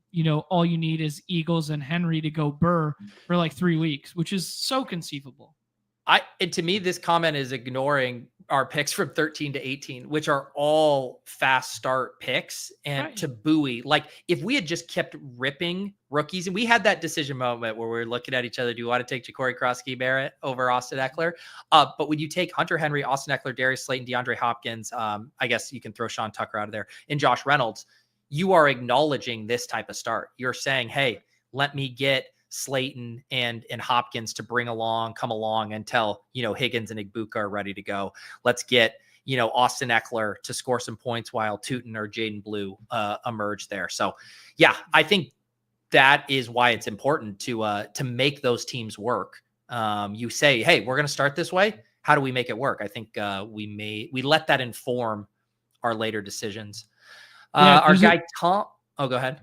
Speaker 3: all you need is Eagles and Henry to go Burr for like 3 weeks, which is so conceivable.
Speaker 1: To me, this comment is ignoring our picks from 13 to 18, which are all fast start picks, and to Bowie. Like, if we had just kept ripping rookies, and we had that decision moment where we were looking at each other, do you want to take Ja'Cory Krosky-Barrett over Austin Eckler? But when you take Hunter Henry, Austin Eckler, Darius Slayton, DeAndre Hopkins, I guess you can throw Sean Tucker out of there, and Josh Reynolds, you are acknowledging this type of start. You're saying, hey, let me get Slayton and Hopkins to come along until, Higgins and Igbuka are ready to go. Let's get, Austin Eckler to score some points while Tootin or Jaden Blue emerge there. So yeah, I think that is why it's important to make those teams work. You say, hey, we're going to start this way. How do we make it work? I think we let that inform our later decisions. Our guy Tom. Oh, go ahead.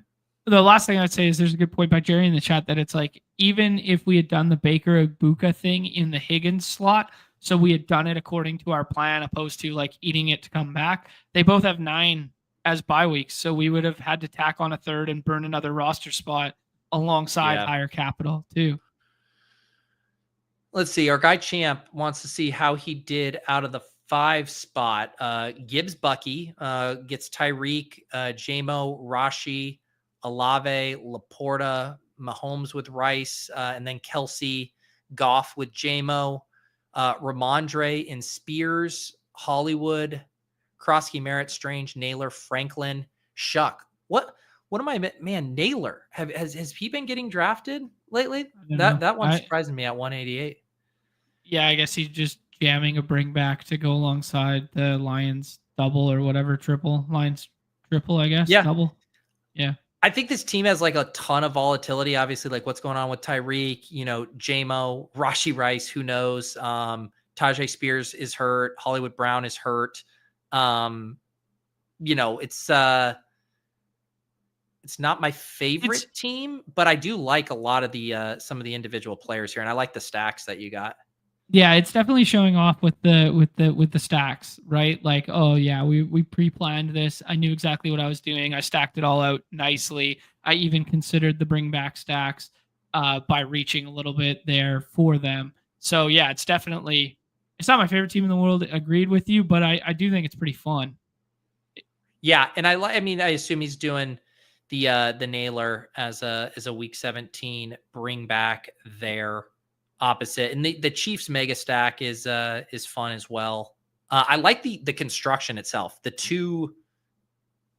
Speaker 3: The last thing I'd say is there's a good point by Jerry in the chat that it's like, even if we had done the Baker Igbuka thing in the Higgins slot, so we had done it according to our plan, opposed to like eating it to come back, they both have 9 as bye weeks. So we would have had to tack on a third and burn another roster spot alongside higher capital too.
Speaker 1: Let's see. Our guy Champ wants to see how he did out of the 5 spot. Gibbs Bucky gets Tyreek, Jamo, Rashi, Olave, Laporta, Mahomes with Rice, and then Kelsey, Goff with Jamo, Ramondre and Spears, Hollywood, Krosky, Merritt, Strange, Naylor, Franklin, Shuck. What am I, man? Naylor has he been getting drafted lately? That one's surprising me at 188.
Speaker 3: Yeah, I guess he's just jamming a bring back to go alongside the Lions double or whatever Lions triple, I guess.
Speaker 1: Yeah,
Speaker 3: double. Yeah.
Speaker 1: I think this team has like a ton of volatility. Obviously, like what's going on with Tyreek, Jamo, Rashi Rice, who knows? Tajay Spears is hurt. Hollywood Brown is hurt. It's not my favorite team, but I do like a lot of the some of the individual players here, and I like the stacks that you got.
Speaker 3: Yeah, it's definitely showing off with the stacks, right? Like, oh yeah, we pre-planned this. I knew exactly what I was doing. I stacked it all out nicely. I even considered the bring back stacks by reaching a little bit there for them. So yeah, it's not my favorite team in the world. Agreed with you, but I do think it's pretty fun.
Speaker 1: Yeah, and I assume he's doing the Naylor as a week 17 bring back there. Opposite, and the Chiefs mega stack is fun as well. I like the construction itself. The 2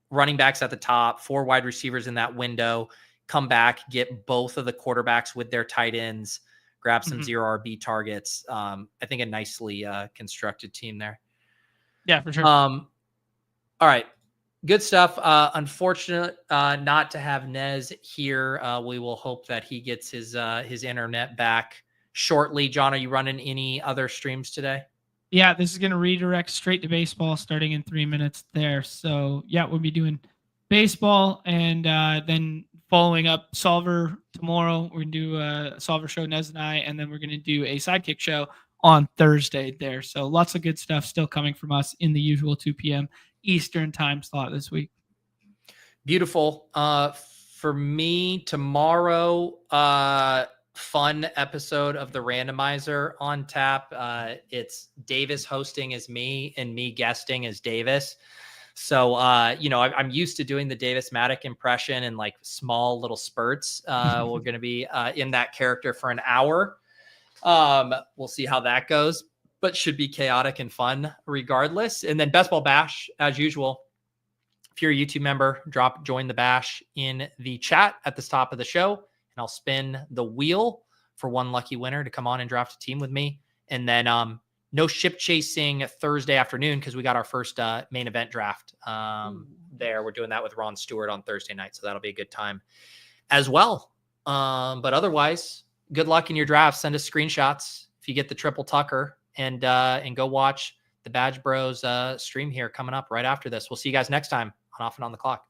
Speaker 1: running backs at the top, 4 wide receivers in that window, come back, get both of the quarterbacks with their tight ends, grab some 0 RB targets. I think a nicely constructed team there.
Speaker 3: Yeah, for sure.
Speaker 1: All right. Good stuff. Unfortunate not to have Nez here. We will hope that he gets his internet back shortly. John, are you running any other streams today?
Speaker 3: Yeah, this is going to redirect straight to baseball starting in 3 minutes there. So yeah, we'll be doing baseball and then following up Solver tomorrow. We're going to do a Solver show, Nez and I, and then we're going to do a Sidekick show on Thursday there. So lots of good stuff still coming from us in the usual 2 p.m. Eastern time slot this week.
Speaker 1: Beautiful. For me tomorrow, fun episode of the randomizer on tap. It's Davis hosting as me and me guesting as Davis. So, I'm used to doing the Davis Maddock impression in like small little spurts. We're going to be in that character for an hour. We'll see how that goes, but should be chaotic and fun regardless. And then Best Ball Bash, as usual. If you're a YouTube member, join the bash in the chat at the top of the show. And I'll spin the wheel for one lucky winner to come on and draft a team with me. And then no ship chasing Thursday afternoon because we got our first main event draft there. We're doing that with Ron Stewart on Thursday night. So that'll be a good time as well. But otherwise, good luck in your draft. Send us screenshots if you get the triple Tucker and go watch the Badge Bros stream here coming up right after this. We'll see you guys next time on Off and On the Clock.